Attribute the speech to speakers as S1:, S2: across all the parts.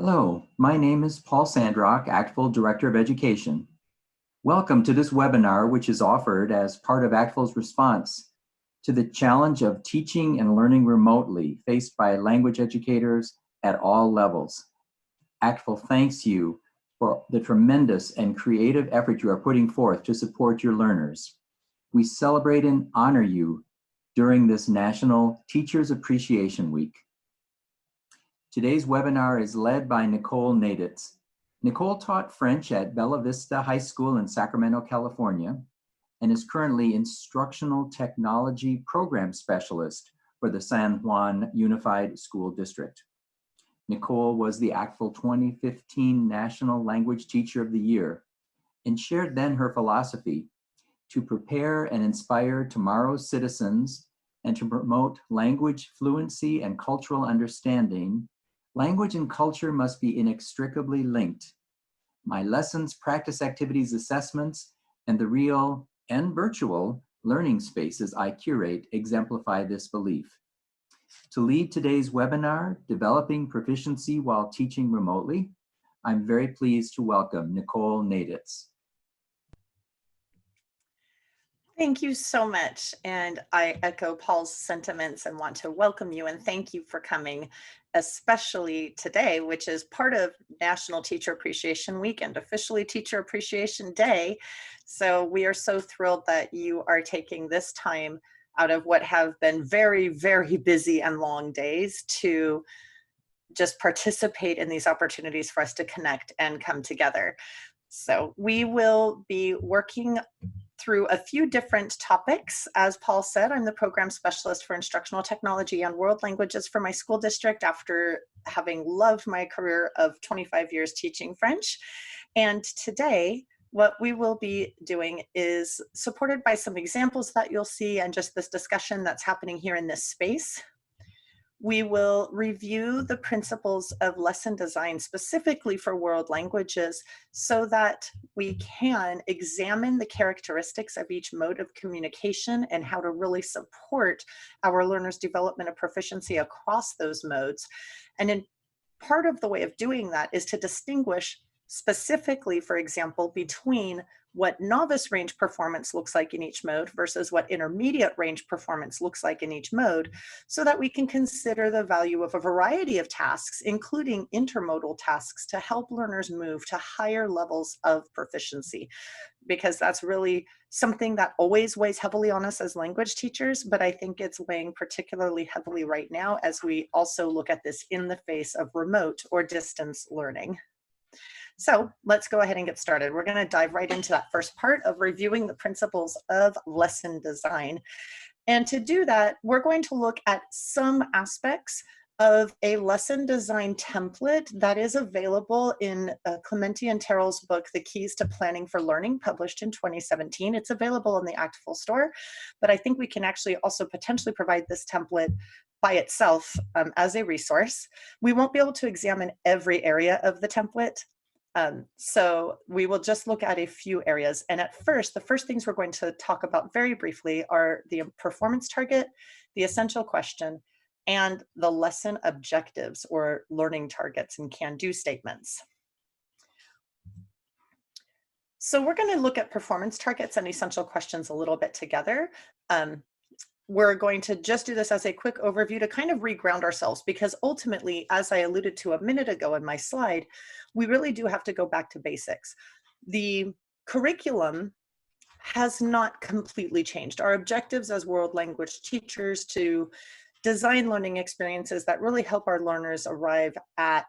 S1: Hello, my name is Paul Sandrock, ACTFL Director of Education. Welcome to this webinar, which is offered as part of ACTFL's response to the challenge of teaching and learning remotely faced by language educators at all levels. ACTFL thanks you for the tremendous and creative effort you are putting forth to support your learners. We celebrate and honor you during this National Teachers Appreciation Week. Today's webinar is led by Nicole Naditz. Nicole taught French at Bella Vista High School in Sacramento, California, and is currently Instructional Technology Program Specialist for the San Juan Unified School District. Nicole was the ACTFL 2015 National Language Teacher of the Year and shared then her philosophy to prepare and inspire tomorrow's citizens and to promote language fluency and cultural understanding. Language and culture must be inextricably linked. My lessons, practice activities, assessments, and the real and virtual learning spaces I curate exemplify this belief. To lead today's webinar, Developing Proficiency While Teaching Remotely, I'm very pleased to welcome Nicole Naditz.
S2: Thank you so much. And I echo Paul's sentiments and want to welcome you and thank you for coming, especially today, which is part of National Teacher Appreciation Week and officially Teacher Appreciation Day. So we are so thrilled that you are taking this time out of what have been very, very busy and long days to just participate in these opportunities for us to connect and come together. So we will be working through a few different topics. As Paul said, I'm the program specialist for instructional technology and world languages for my school district after having loved my career of 25 years teaching French. And today, what we will be doing is supported by some examples that you'll see and just this discussion that's happening here in this space. We will review the principles of lesson design specifically for world languages so that we can examine the characteristics of each mode of communication and how to really support our learners' development of proficiency across those modes. And in part of the way of doing that is to distinguish specifically, for example, between what novice range performance looks like in each mode versus what intermediate range performance looks like in each mode, so that we can consider the value of a variety of tasks, including intermodal tasks, to help learners move to higher levels of proficiency. Because that's really something that always weighs heavily on us as language teachers, but I think it's weighing particularly heavily right now as we also look at this in the face of remote or distance learning. So let's go ahead and get started. We're going to dive right into that first part of reviewing the principles of lesson design. And to do that, we're going to look at some aspects of a lesson design template that is available in Clementi and Terrell's book, The Keys to Planning for Learning, published in 2017. It's available in the ACTFL store, but I think we can actually also potentially provide this template by itself as a resource. We won't be able to examine every area of the template. So we will just look at a few areas. And at first, the first things we're going to talk about very briefly are the performance target, the essential question, and the lesson objectives or learning targets and can-do statements. So we're going to look at performance targets and essential questions a little bit together. We're going to just do this as a quick overview to kind of reground ourselves, because ultimately, as I alluded to a minute ago in my slide, we really do have to go back to basics. The curriculum has not completely changed. Our objectives as world language teachers to design learning experiences that really help our learners arrive at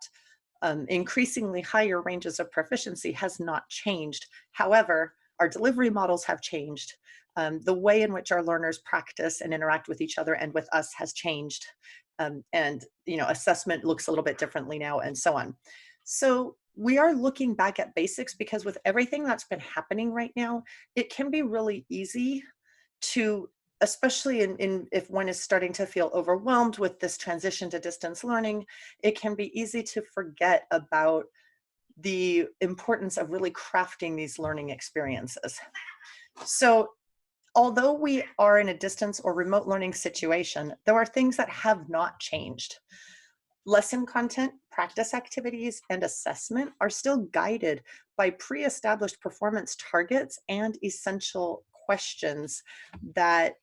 S2: increasingly higher ranges of proficiency has not changed. However, our delivery models have changed. The way in which our learners practice and interact with each other and with us has changed. And assessment looks a little bit differently now, and so on. So we are looking back at basics because with everything that's been happening right now, it can be really easy to, especially if one is starting to feel overwhelmed with this transition to distance learning, it can be easy to forget about the importance of really crafting these learning experiences. So although we are in a distance or remote learning situation, there are things that have not changed. Lesson content, practice activities and assessment are still guided by pre-established performance targets and essential questions that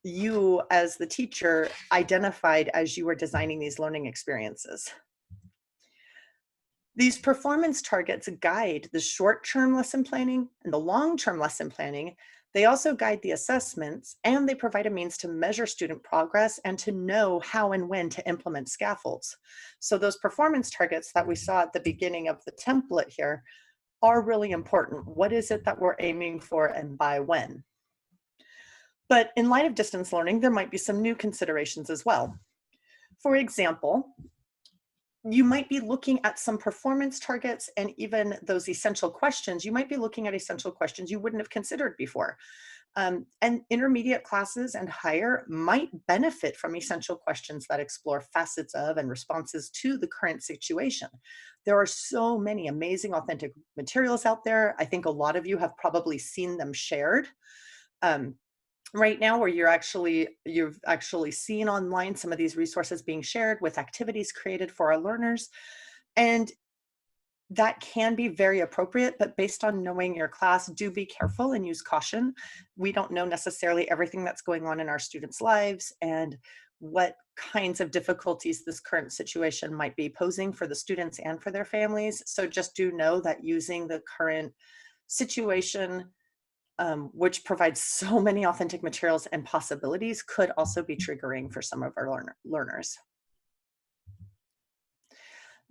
S2: you as the teacher identified as you were designing these learning experiences. These performance targets guide the short-term lesson planning and the long-term lesson planning. They also guide the assessments, and they provide a means to measure student progress and to know how and when to implement scaffolds. So those performance targets that we saw at the beginning of the template here are really important. What is it that we're aiming for and by when? But in light of distance learning, there might be some new considerations as well. For example, you might be looking at some performance targets and even those essential questions. You might be looking at essential questions you wouldn't have considered before. And intermediate classes and higher might benefit from essential questions that explore facets of and responses to the current situation. There are so many amazing authentic materials out there. I think a lot of you have probably seen them shared. Right now, where you've actually seen online some of these resources being shared with activities created for our learners. And that can be very appropriate, but based on knowing your class, do be careful and use caution. We don't know necessarily everything that's going on in our students' lives and what kinds of difficulties this current situation might be posing for the students and for their families. So just do know that using the current situation, which provides so many authentic materials and possibilities, could also be triggering for some of our learners.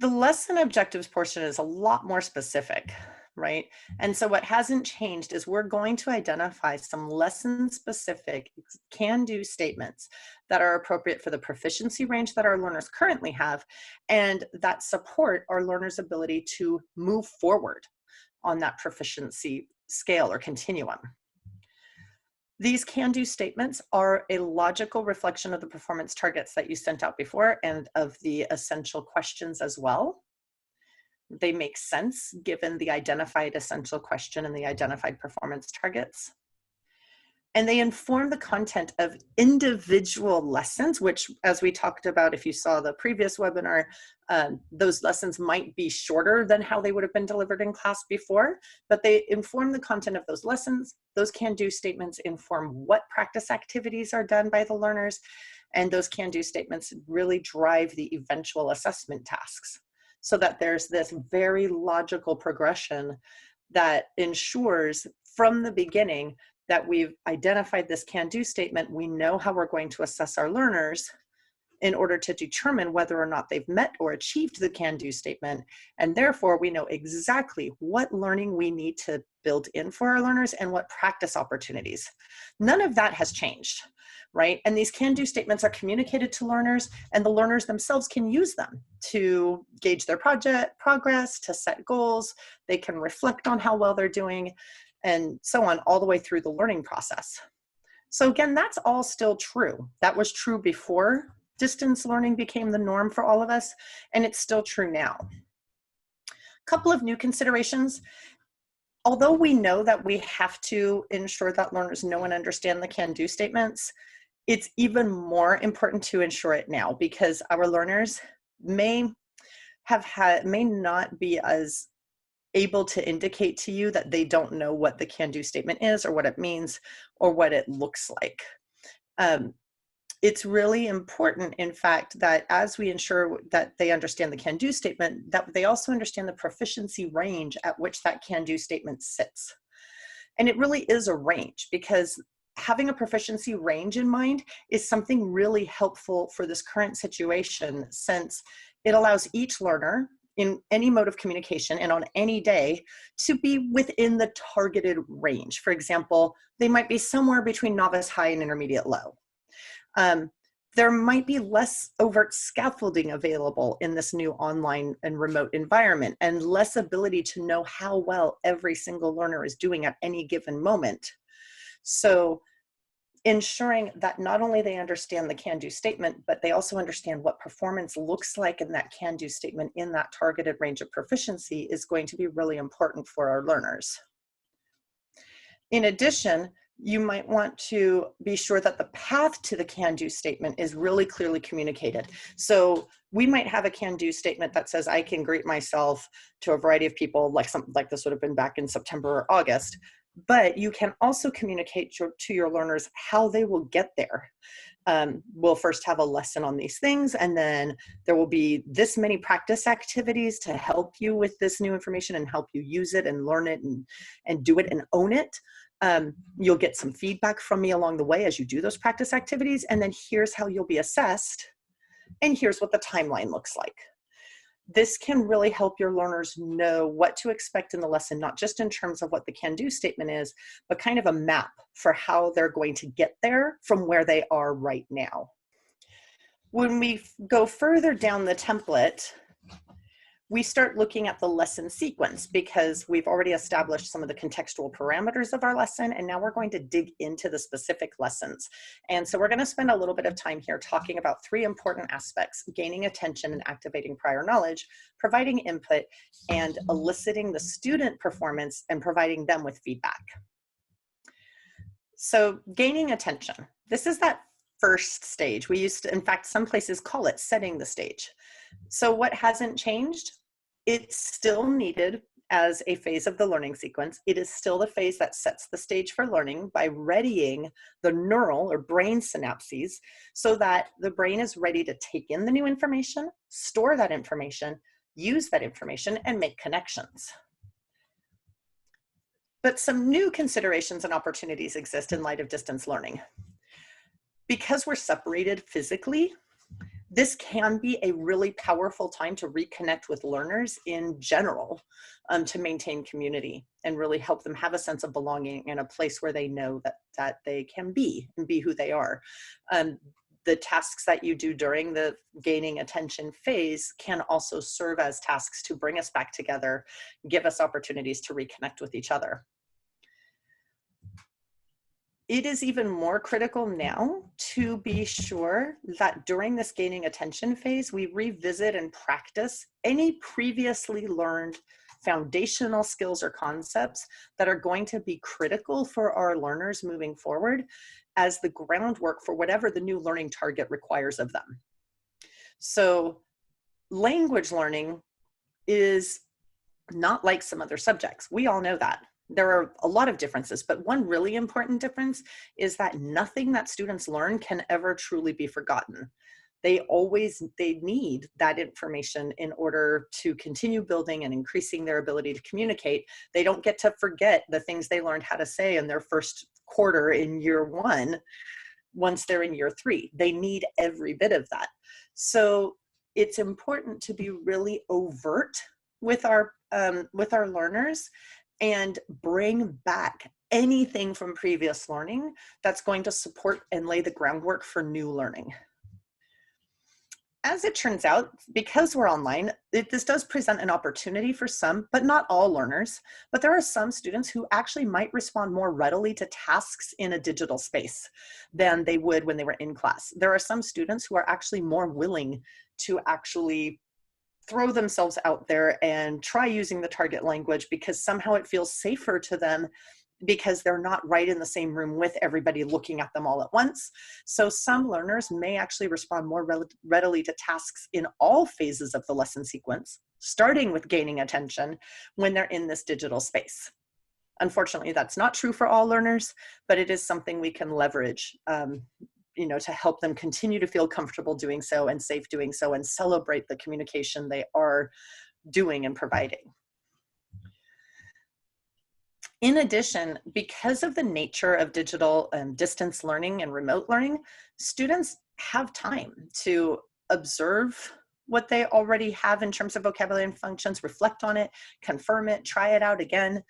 S2: The lesson objectives portion is a lot more specific, right? And so what hasn't changed is we're going to identify some lesson specific can-do statements that are appropriate for the proficiency range that our learners currently have and that support our learners' ability to move forward on that proficiency scale or continuum. These can-do statements are a logical reflection of the performance targets that you sent out before and of the essential questions as well. They make sense given the identified essential question and the identified performance targets. And they inform the content of individual lessons, which, as we talked about, if you saw the previous webinar, those lessons might be shorter than how they would have been delivered in class before, but they inform the content of those lessons. Those can-do statements inform what practice activities are done by the learners, and those can-do statements really drive the eventual assessment tasks, so that there's this very logical progression that ensures from the beginning that we've identified this can-do statement. We know how we're going to assess our learners in order to determine whether or not they've met or achieved the can-do statement. And therefore, we know exactly what learning we need to build in for our learners and what practice opportunities. None of that has changed, right? And these can-do statements are communicated to learners, and the learners themselves can use them to gauge their project progress, to set goals. They can reflect on how well they're doing, and so on, all the way through the learning process. So again, that's all still true. That was true before distance learning became the norm for all of us, and it's still true now. A couple of new considerations. Although we know that we have to ensure that learners know and understand the can-do statements, it's even more important to ensure it now, because our learners may not be as able to indicate to you that they don't know what the can-do statement is or what it means or what it looks like. It's really important, in fact, that as we ensure that they understand the can-do statement, that they also understand the proficiency range at which that can-do statement sits. And it really is a range, because having a proficiency range in mind is something really helpful for this current situation, since it allows each learner in any mode of communication and on any day to be within the targeted range. For example, they might be somewhere between novice high and intermediate low. There might be less overt scaffolding available in this new online and remote environment, and less ability to know how well every single learner is doing at any given moment. So ensuring that not only they understand the can-do statement, but they also understand what performance looks like in that can-do statement in that targeted range of proficiency is going to be really important for our learners. In addition, You might want to be sure that the path to the can-do statement is really clearly communicated. So we might have a can-do statement that says, I can grade myself to a variety of people, like something like this would have been back in September or August. But you can also communicate to your learners how they will get there. We'll first have a lesson on these things, and then there will be this many practice activities to help you with this new information and help you use it and learn it and do it and own it. You'll get some feedback from me along the way as you do those practice activities, and then here's how you'll be assessed, and here's what the timeline looks like. This can really help your learners know what to expect in the lesson, not just in terms of what the can-do statement is, but kind of a map for how they're going to get there from where they are right now. When we go further down the template, we start looking at the lesson sequence, because we've already established some of the contextual parameters of our lesson, and now we're going to dig into the specific lessons. And so we're going to spend a little bit of time here talking about three important aspects: gaining attention and activating prior knowledge, providing input, and eliciting the student performance and providing them with feedback. So gaining attention, this is that first stage. We used to, in fact, some places call it setting the stage. So what hasn't changed? It's still needed as a phase of the learning sequence. It is still the phase that sets the stage for learning by readying the neural or brain synapses so that the brain is ready to take in the new information, store that information, use that information, and make connections. But some new considerations and opportunities exist in light of distance learning. Because we're separated physically, this can be a really powerful time to reconnect with learners in general, to maintain community and really help them have a sense of belonging and a place where they know that they can be and be who they are. The tasks that you do during the gaining attention phase can also serve as tasks to bring us back together, give us opportunities to reconnect with each other. It is even more critical now to be sure that during this gaining attention phase, we revisit and practice any previously learned foundational skills or concepts that are going to be critical for our learners moving forward as the groundwork for whatever the new learning target requires of them. So language learning is not like some other subjects. We all know that. There are a lot of differences, but one really important difference is that nothing that students learn can ever truly be forgotten. They need that information in order to continue building and increasing their ability to communicate. They don't get to forget the things they learned how to say in their first quarter in year one once they're in year three. They need every bit of that. So it's important to be really overt with our learners and bring back anything from previous learning that's going to support and lay the groundwork for new learning. As it turns out, because we're online, this does present an opportunity for some, but not all learners. But there are some students who actually might respond more readily to tasks in a digital space than they would when they were in class. There are some students who are actually more willing to actually throw themselves out there and try using the target language because somehow it feels safer to them because they're not right in the same room with everybody looking at them all at once. So some learners may actually respond more readily to tasks in all phases of the lesson sequence, starting with gaining attention when they're in this digital space. Unfortunately, that's not true for all learners, but it is something we can leverage to help them continue to feel comfortable doing so and safe doing so and celebrate the communication they are doing and providing. In addition, because of the nature of digital distance learning and remote learning, students have time to observe what they already have in terms of vocabulary and functions, reflect on it, confirm it, try it out again.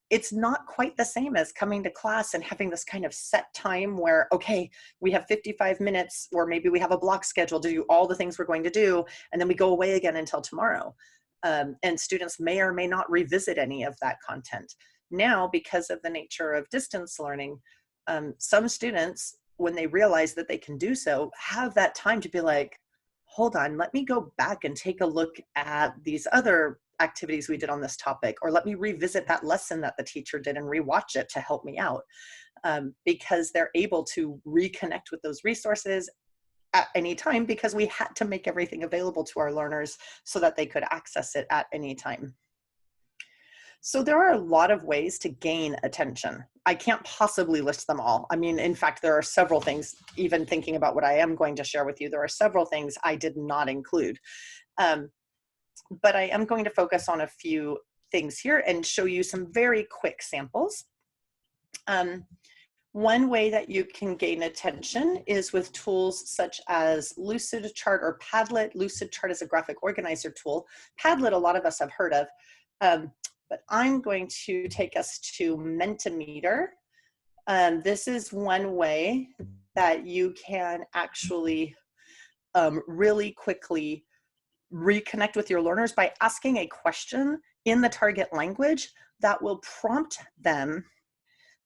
S2: It's not quite the same as coming to class and having this kind of set time where, okay, we have 55 minutes, or maybe we have a block schedule to do all the things we're going to do, and then we go away again until tomorrow. And students may or may not revisit any of that content. Now, because of the nature of distance learning, some students, when they realize that they can do so, have that time to be like, hold on, let me go back and take a look at these other activities we did on this topic, or let me revisit that lesson that the teacher did and rewatch it to help me out. because they're able to reconnect with those resources at any time, because we had to make everything available to our learners so that they could access it at any time. So there are a lot of ways to gain attention. I can't possibly list them all. I mean, in fact, there are several things, even thinking about what I am going to share with you, there are several things I did not include. But I am going to focus on a few things here and show you some very quick samples. One way that you can gain attention is with tools such as Lucid Chart or Padlet. Lucid Chart is a graphic organizer tool. Padlet, a lot of us have heard of. But I'm going to take us to Mentimeter. This is one way that you can actually really quickly reconnect with your learners by asking a question in the target language that will prompt them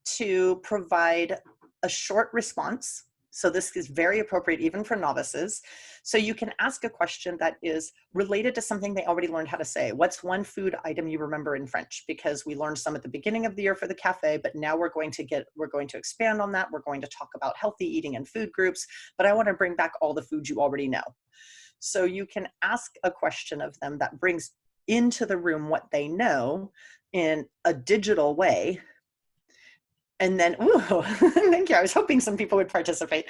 S2: to provide a short response. So this is very appropriate even for novices. So you can ask a question that is related to something they already learned how to say. What's one food item you remember in French? Because we learned some at the beginning of the year for the cafe, but now we're going to expand on that. We're going to talk about healthy eating and food groups, but I want to bring back all the foods you already know. So you can ask a question of them that brings into the room what they know in a digital way. And then, ooh, thank you. I was hoping some people would participate.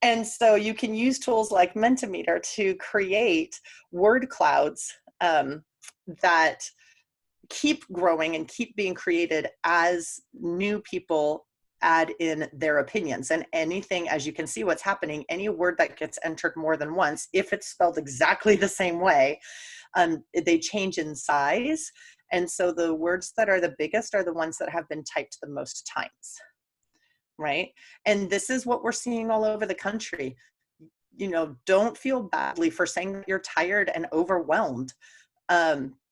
S2: And so you can use tools like Mentimeter to create word clouds that keep growing and keep being created as new people add in their opinions. And anything, as you can see what's happening, any word that gets entered more than once, if it's spelled exactly the same way, they change in size. And so the words that are the biggest are the ones that have been typed the most times, right? And this is what we're seeing all over the country. You know, don't feel badly for saying that you're tired and overwhelmed,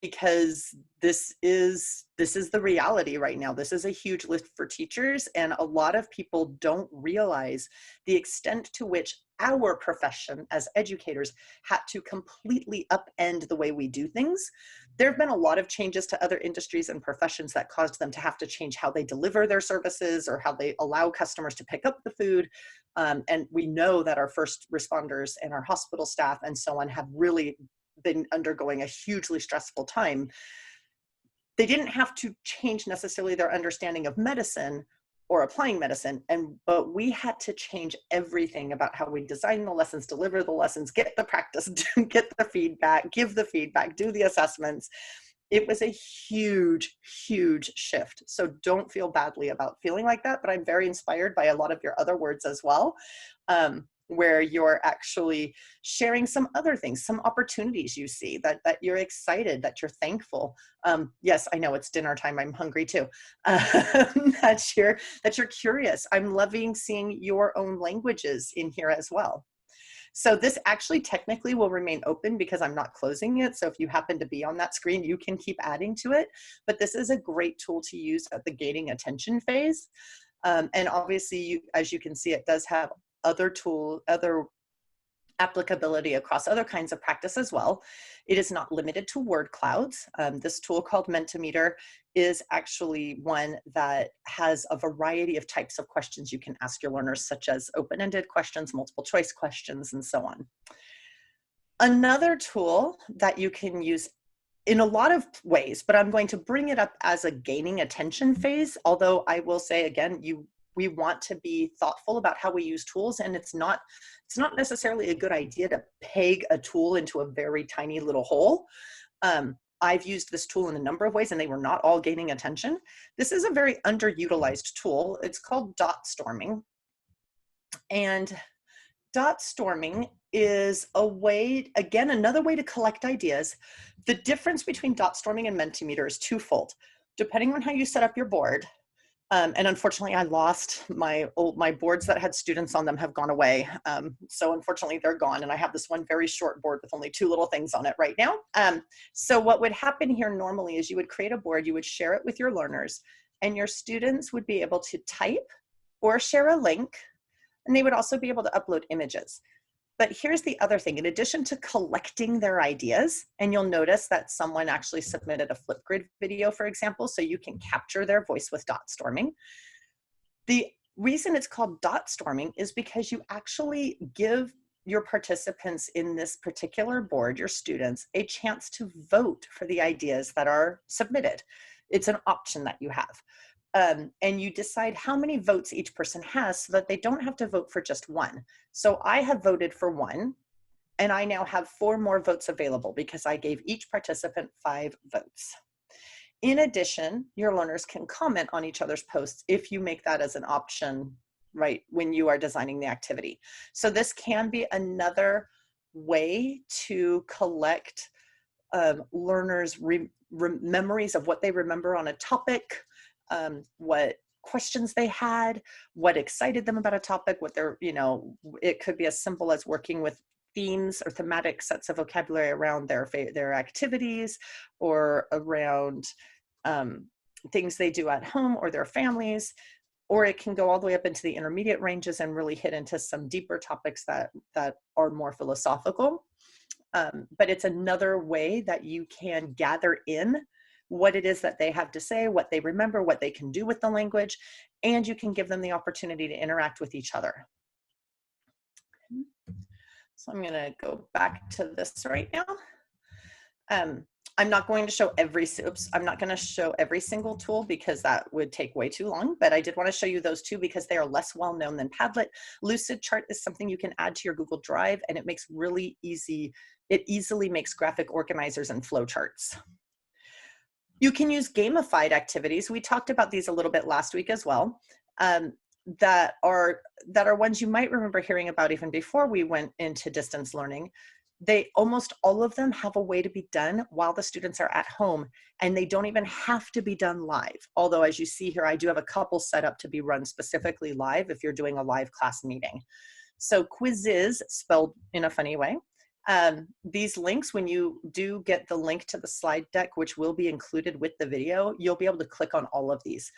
S2: because this is the reality right now. This is a huge lift for teachers, and a lot of people don't realize the extent to which our profession as educators had to completely upend the way we do things. There have been a lot of changes to other industries and professions that caused them to have to change how they deliver their services or how they allow customers to pick up the food. And we know that our first responders and our hospital staff and so on have really been undergoing a hugely stressful time. They didn't have to change necessarily their understanding of medicine or applying medicine, but we had to change everything about how we design the lessons, deliver the lessons, get the practice, get the feedback, give the feedback, do the assessments. It was a huge, huge shift. So don't feel badly about feeling like that, but I'm very inspired by a lot of your other words as well, where you're actually sharing some other things, some opportunities you see, that you're excited, that you're thankful. Yes, I know it's dinner time. I'm hungry too. That you're curious. I'm loving seeing your own languages in here as well. So this actually technically will remain open because I'm not closing it. So if you happen to be on that screen, you can keep adding to it. But this is a great tool to use at the gaining attention phase. And obviously, as you can see, it does have other applicability across other kinds of practice as well. It is not limited to word clouds. This tool called Mentimeter is actually one that has a variety of types of questions you can ask your learners, such as open-ended questions, multiple choice questions, and so on. Another tool that you can use in a lot of ways, but I'm going to bring it up as a gaining attention phase, although I will say again, we want to be thoughtful about how we use tools, and it's not necessarily a good idea to peg a tool into a very tiny little hole. I've used this tool in a number of ways, and they were not all gaining attention. This is a very underutilized tool. It's called dot storming. And dot storming is a way, again, another way to collect ideas. The difference between dot storming and Mentimeter is twofold. Depending on how you set up your board, and unfortunately, I lost my boards that had students on them have gone away. So unfortunately, they're gone. And I have this one very short board with only 2 little things on it right now. So what would happen here normally is you would create a board, you would share it with your learners, and your students would be able to type or share a link, and they would also be able to upload images. But here's the other thing. In addition to collecting their ideas, and you'll notice that someone actually submitted a Flipgrid video, for example, so you can capture their voice with dot storming. The reason it's called dot storming is because you actually give your participants in this particular board, your students, a chance to vote for the ideas that are submitted. It's an option that you have. And you decide how many votes each person has so that they don't have to vote for just one. So I have voted for one, and I now have 4 more votes available because I gave each participant 5 votes. In addition, your learners can comment on each other's posts if you make that as an option, right, when you are designing the activity. So this can be another way to collect learners' memories of what they remember on a topic, what questions they had, what excited them about a topic, what they're, it could be as simple as working with themes or thematic sets of vocabulary around their activities or around things they do at home or their families, or it can go all the way up into the intermediate ranges and really hit into some deeper topics that are more philosophical. But it's another way that you can gather in what it is that they have to say, what they remember, what they can do with the language, and you can give them the opportunity to interact with each other. So I'm going to go back to this right now. I'm not going to show I'm not going to show every single tool because that would take way too long, but I did want to show you those 2 because they are less well known than Padlet. Lucid Chart is something you can add to your Google Drive, and it makes it easily makes graphic organizers and flowcharts. You can use gamified activities. We talked about these a little bit last week as well. That are ones you might remember hearing about even before we went into distance learning. Almost all of them have a way to be done while the students are at home, and they don't even have to be done live. Although, as you see here, I do have a couple set up to be run specifically live if you're doing a live class meeting. So quizzes, spelled in a funny way. These links, when you do get the link to the slide deck, which will be included with the video, you'll be able to click on all of these.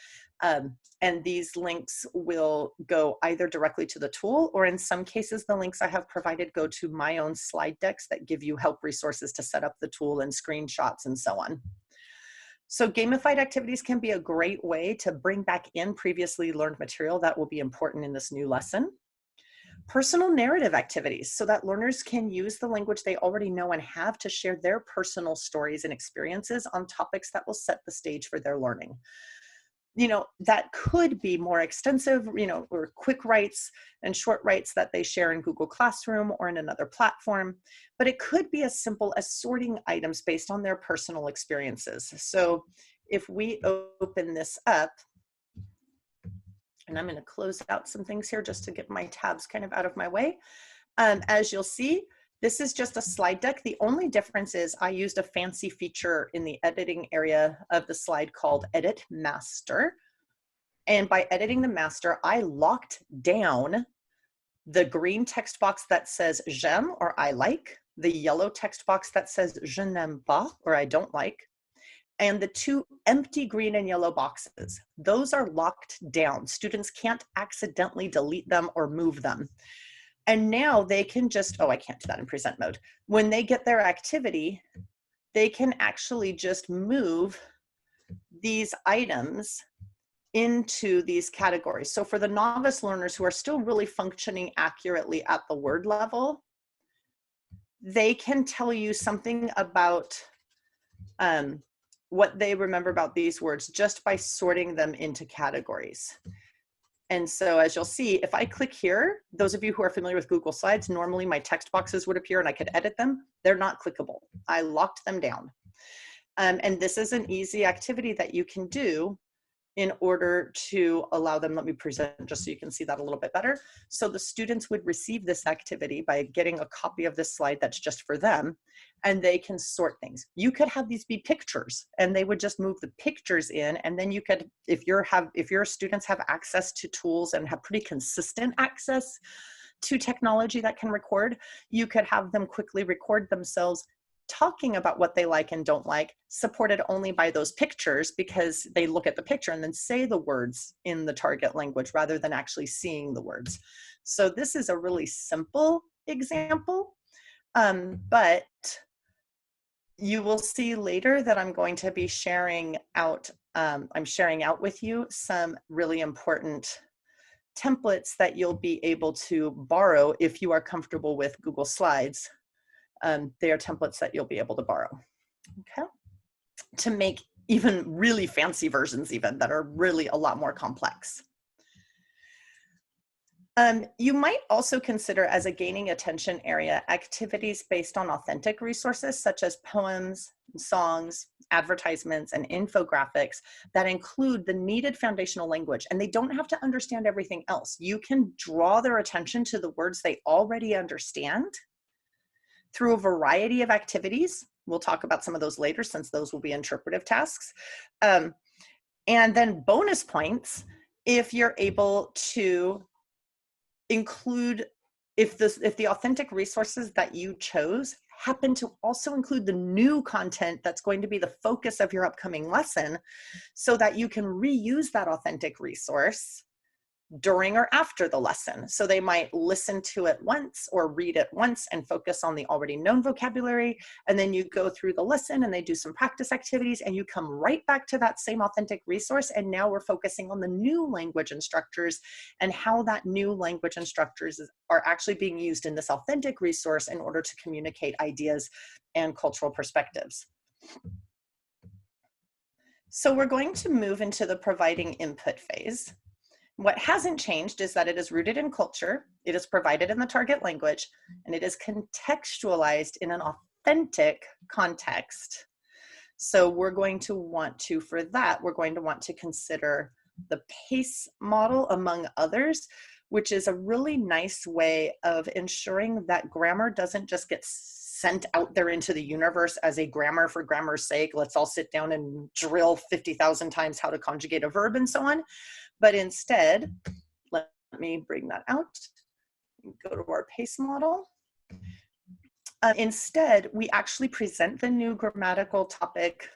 S2: And these links will go either directly to the tool, or in some cases, the links I have provided go to my own slide decks that give you help resources to set up the tool and screenshots and so on. So gamified activities can be a great way to bring back in previously learned material that will be important in this new lesson. Personal narrative activities, so that learners can use the language they already know and have to share their personal stories and experiences on topics that will set the stage for their learning. That could be more extensive, or quick writes and short writes that they share in Google Classroom or in another platform, but it could be as simple as sorting items based on their personal experiences. So if we open this up, and I'm going to close out some things here just to get my tabs kind of out of my way. As you'll see, this is just a slide deck. The only difference is I used a fancy feature in the editing area of the slide called Edit Master. And by editing the master, I locked down the green text box that says j'aime or I like, the yellow text box that says je n'aime pas or I don't like, and the 2 empty green and yellow boxes. Those are locked down. Students can't accidentally delete them or move them. And now they can just, I can't do that in present mode. When they get their activity, they can actually just move these items into these categories. So for the novice learners who are still really functioning accurately at the word level, they can tell you something about what they remember about these words just by sorting them into categories. And so as you'll see, if I click here, those of you who are familiar with Google Slides, normally my text boxes would appear and I could edit them. They're not clickable. I locked them down. And this is an easy activity that you can do in order to allow them, let me present just so you can see that a little bit better. So the students would receive this activity by getting a copy of this slide that's just for them, and they can sort things. You could have these be pictures, and they would just move the pictures in, and then you could, if your students have access to tools and have pretty consistent access to technology that can record, you could have them quickly record themselves talking about what they like and don't like, supported only by those pictures because they look at the picture and then say the words in the target language rather than actually seeing the words. So this is a really simple example. But you will see later that I'm going to be sharing out, I'm sharing out with you some really important templates that you'll be able to borrow if you are comfortable with Google Slides. They are templates that you'll be able to borrow, okay? To make even really fancy versions even that are really a lot more complex. You might also consider as a gaining attention area activities based on authentic resources such as poems, songs, advertisements, and infographics that include the needed foundational language, and they don't have to understand everything else. You can draw their attention to the words they already understand through a variety of activities. We'll talk about some of those later since those will be interpretive tasks. And then bonus points if you're able to include, if the authentic resources that you chose happen to also include the new content that's going to be the focus of your upcoming lesson, so that you can reuse that authentic resource during or after the lesson. So they might listen to it once or read it once and focus on the already known vocabulary. And then you go through the lesson and they do some practice activities and you come right back to that same authentic resource. And now we're focusing on the new language and structures and how that new language and structures are actually being used in this authentic resource in order to communicate ideas and cultural perspectives. So we're going to move into the providing input phase. What hasn't changed is that it is rooted in culture, it is provided in the target language, and it is contextualized in an authentic context. So we're going to want to, for that, we're going to want to consider the PACE model, among others, which is a really nice way of ensuring that grammar doesn't just get sent out there into the universe as a grammar for grammar's sake. Let's all sit down and drill 50,000 times how to conjugate a verb and so on. But instead, let me bring that out, go to our PACE model. Instead, we actually present the new grammatical topic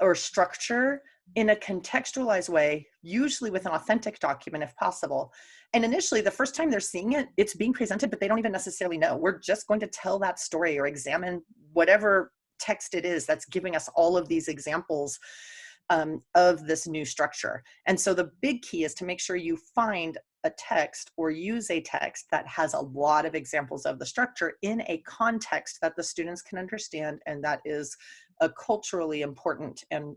S2: or structure in a contextualized way, usually with an authentic document if possible. And initially, the first time they're seeing it, it's being presented, but they don't even necessarily know. We're just going to tell that story or examine whatever text it is that's giving us all of these examples of this new structure. And so the big key is to make sure you find a text or use a text that has a lot of examples of the structure in a context that the students can understand and that is a culturally important and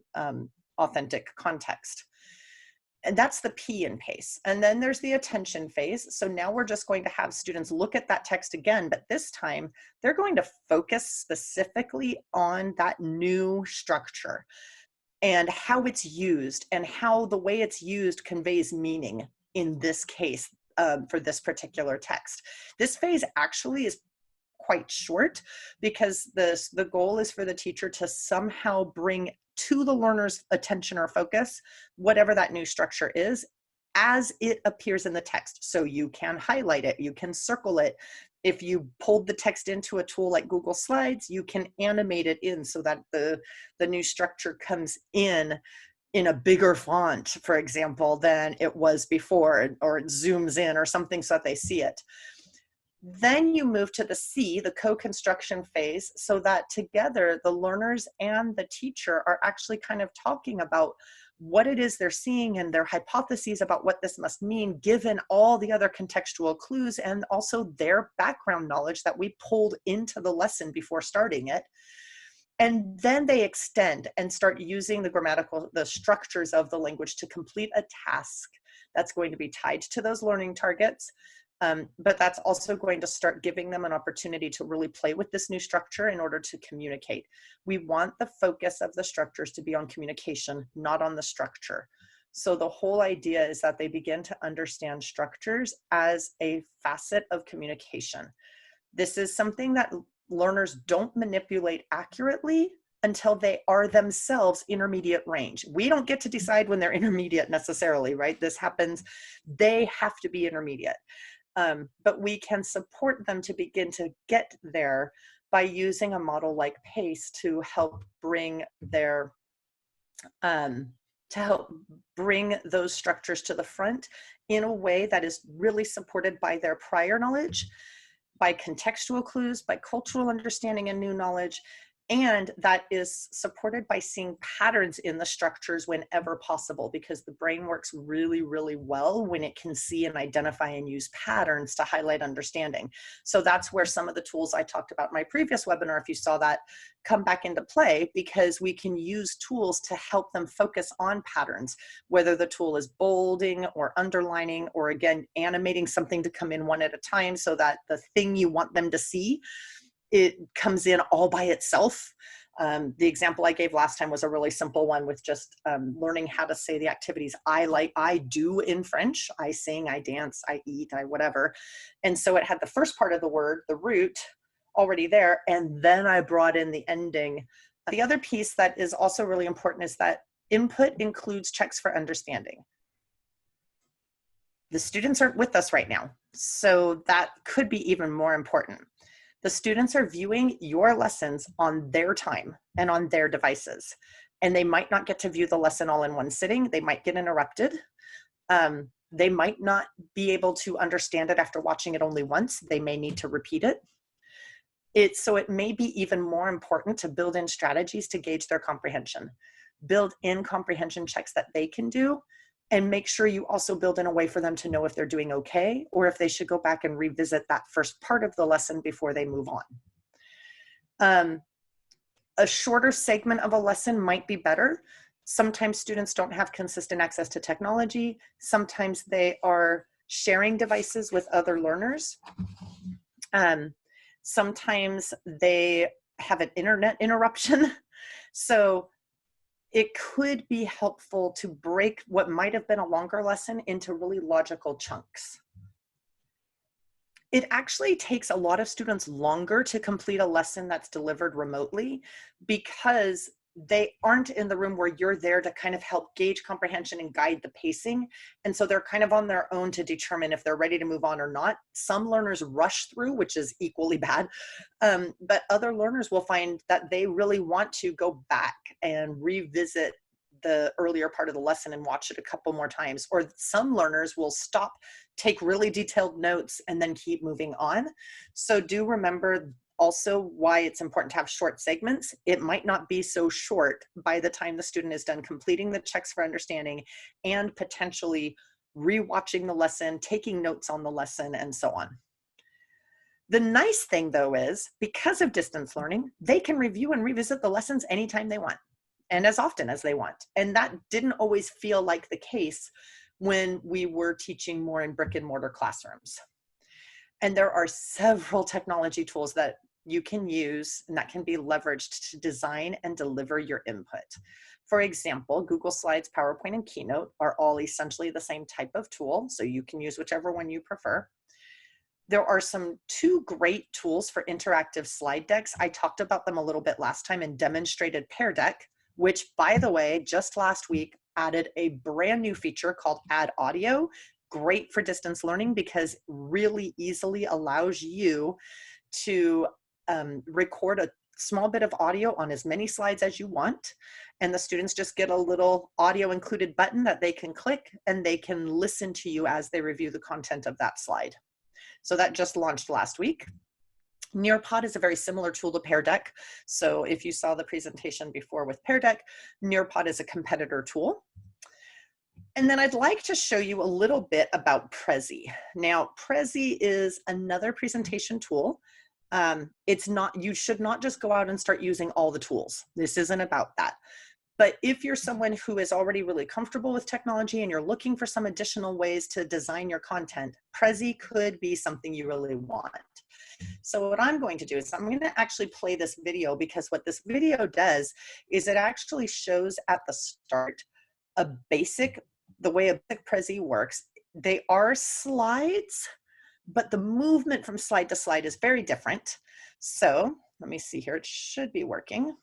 S2: authentic context. And that's the P in PACE. And then there's the attention phase. So now we're just going to have students look at that text again, but this time they're going to focus specifically on that new structure and how it's used and how the way it's used conveys meaning in this case for this particular text. This phase actually is quite short because the goal is for the teacher to somehow bring to the learner's attention or focus whatever that new structure is as it appears in the text. So you can highlight it, you can circle it. If you pulled the text into a tool like Google Slides, you can animate it in so that the new structure comes in a bigger font, for example, than it was before, or it zooms in or something so that they see it. Then you move to the C, the co-construction phase, so that together the learners and the teacher are actually kind of talking about what it is they're seeing and their hypotheses about what this must mean, given all the other contextual clues and also their background knowledge that we pulled into the lesson before starting it. And then they extend and start using the structures of the language to complete a task that's going to be tied to those learning targets. But that's also going to start giving them an opportunity to really play with this new structure in order to communicate. We want the focus of the structures to be on communication, not on the structure. So the whole idea is that they begin to understand structures as a facet of communication. This is something that learners don't manipulate accurately until they are themselves intermediate range. We don't get to decide when they're intermediate necessarily, right? This happens, they have to be intermediate. But we can support them to begin to get there by using a model like PACE to help bring those structures to the front in a way that is really supported by their prior knowledge, by contextual clues, by cultural understanding and new knowledge, and that is supported by seeing patterns in the structures whenever possible, because the brain works really, really well when it can see and identify and use patterns to highlight understanding. So that's where some of the tools I talked about in my previous webinar, if you saw that, come back into play, because we can use tools to help them focus on patterns, whether the tool is bolding or underlining, or again, animating something to come in one at a time so that the thing you want them to see, it comes in all by itself. The example I gave last time was a really simple one with just learning how to say the activities I do in French. I sing, I dance, I eat, I whatever. And so it had the first part of the word, the root, already there, and then I brought in the ending. The other piece that is also really important is that input includes checks for understanding. The students aren't with us right now, so that could be even more important. The students are viewing your lessons on their time and on their devices, and they might not get to view the lesson all in one sitting. They might get interrupted. They might not be able to understand it after watching it only once. They may need to repeat it. So it may be even more important to build in strategies to gauge their comprehension. Build in comprehension checks that they can do, and make sure you also build in a way for them to know if they're doing okay, or if they should go back and revisit that first part of the lesson before they move on. A shorter segment of a lesson might be better. Sometimes students don't have consistent access to technology. Sometimes they are sharing devices with other learners. Sometimes they have an internet interruption. So it could be helpful to break what might have been a longer lesson into really logical chunks. It actually takes a lot of students longer to complete a lesson that's delivered remotely, because they aren't in the room where you're there to kind of help gauge comprehension and guide the pacing. And so they're kind of on their own to determine if they're ready to move on or not. Some learners rush through, which is equally bad. But other learners will find that they really want to go back and revisit the earlier part of the lesson and watch it a couple more times. Or some learners will stop, take really detailed notes, and then keep moving on. So do remember also why it's important to have short segments. It might not be so short by the time the student is done completing the checks for understanding and potentially rewatching the lesson, taking notes on the lesson, and so on. The nice thing though is, because of distance learning, they can review and revisit the lessons anytime they want and as often as they want. And that didn't always feel like the case when we were teaching more in brick and mortar classrooms. And there are several technology tools that you can use and that can be leveraged to design and deliver your input. For example, Google Slides, PowerPoint, and Keynote are all essentially the same type of tool, so you can use whichever one you prefer. There are two great tools for interactive slide decks. I talked about them a little bit last time and demonstrated Pear Deck, which, by the way, just last week added a brand new feature called Add Audio. Great for distance learning because really easily allows you to record a small bit of audio on as many slides as you want. And the students just get a little audio included button that they can click, and they can listen to you as they review the content of that slide. So that just launched last week. Nearpod is a very similar tool to Pear Deck. So if you saw the presentation before with Pear Deck, Nearpod is a competitor tool. And then I'd like to show you a little bit about Prezi. Now, Prezi is another presentation tool. You should not just go out and start using all the tools. This isn't about that. But if you're someone who is already really comfortable with technology and you're looking for some additional ways to design your content, Prezi could be something you really want. So what I'm going to do is I'm going to actually play this video, because what this video does is it actually shows at the start the way a basic Prezi works. They are slides, but the movement from slide to slide is very different. So let me see here, it should be working.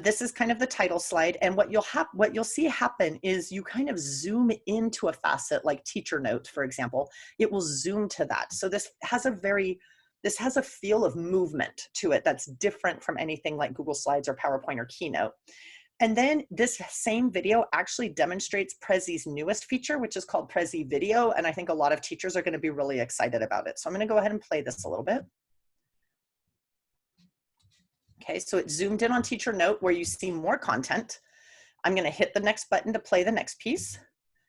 S2: This is kind of the title slide, and what you'll see happen is you kind of zoom into a facet, like teacher note, for example. It will zoom to that. So this has a feel of movement to it that's different from anything like Google Slides or PowerPoint or Keynote. And then this same video actually demonstrates Prezi's newest feature, which is called Prezi Video. And I think a lot of teachers are going to be really excited about it. So I'm going to go ahead and play this a little bit. Okay, so it's zoomed in on Teacher Note where you see more content. I'm going to hit the next button to play the next piece.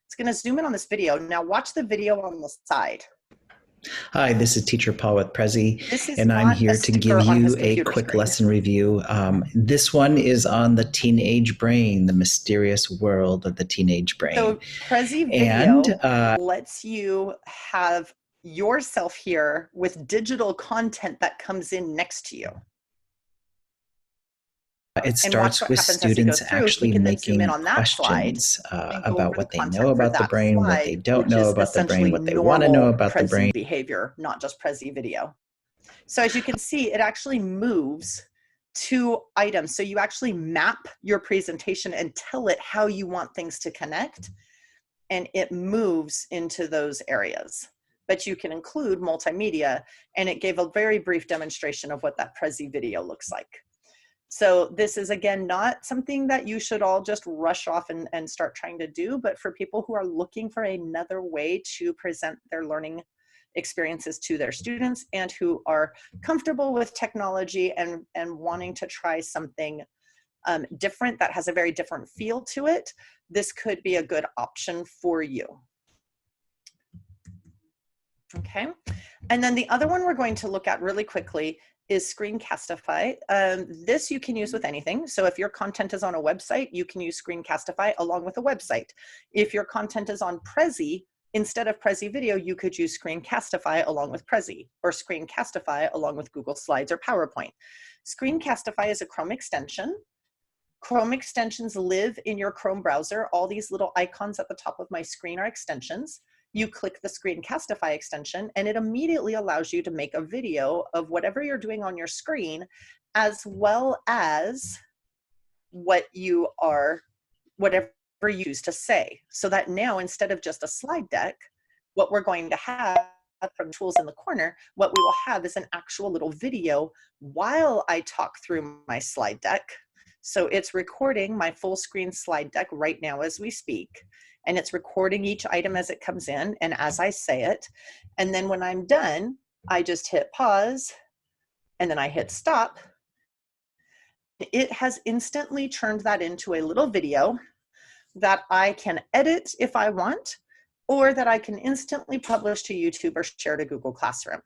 S2: It's going to zoom in on this video. Now watch the video on the side.
S3: Hi, this is Teacher Paul with Prezi,
S2: This is
S3: and I'm
S2: not a
S3: here to give
S2: sticker on his
S3: you a
S2: computer
S3: quick
S2: screen.
S3: lesson review. This one is on the teenage brain, the mysterious world of the teenage brain.
S2: So Prezi Video lets you have yourself here with digital content that comes in next to you.
S3: It starts with students actually making questions about what they know about the brain, what they don't know about the brain, what they want to know about the brain.
S2: Behavior, not just Prezi Video. So as you can see, it actually moves to items. So you actually map your presentation and tell it how you want things to connect, and it moves into those areas. But you can include multimedia, and it gave a very brief demonstration of what that Prezi Video looks like. So this is, again, not something that you should all just rush off and start trying to do, but for people who are looking for another way to present their learning experiences to their students and who are comfortable with technology and wanting to try something different that has a very different feel to it, this could be a good option for you. Okay, and then the other one we're going to look at really quickly is Screencastify. This you can use with anything. So if your content is on a website, you can use Screencastify along with a website. If your content is on Prezi, instead of Prezi Video, you could use Screencastify along with Prezi, or Screencastify along with Google Slides or PowerPoint. Screencastify is a Chrome extension. Chrome extensions live in your Chrome browser. All these little icons at the top of my screen are extensions. You click the Screencastify extension and it immediately allows you to make a video of whatever you're doing on your screen, as well as whatever you use to say. So that now, instead of just a slide deck, what we're going to have from tools in the corner, what we will have is an actual little video while I talk through my slide deck. So it's recording my full screen slide deck right now as we speak. And it's recording each item as it comes in and as I say it. And then when I'm done, I just hit pause and then I hit stop. It has instantly turned that into a little video that I can edit if I want, or that I can instantly publish to YouTube or share to Google Classroom.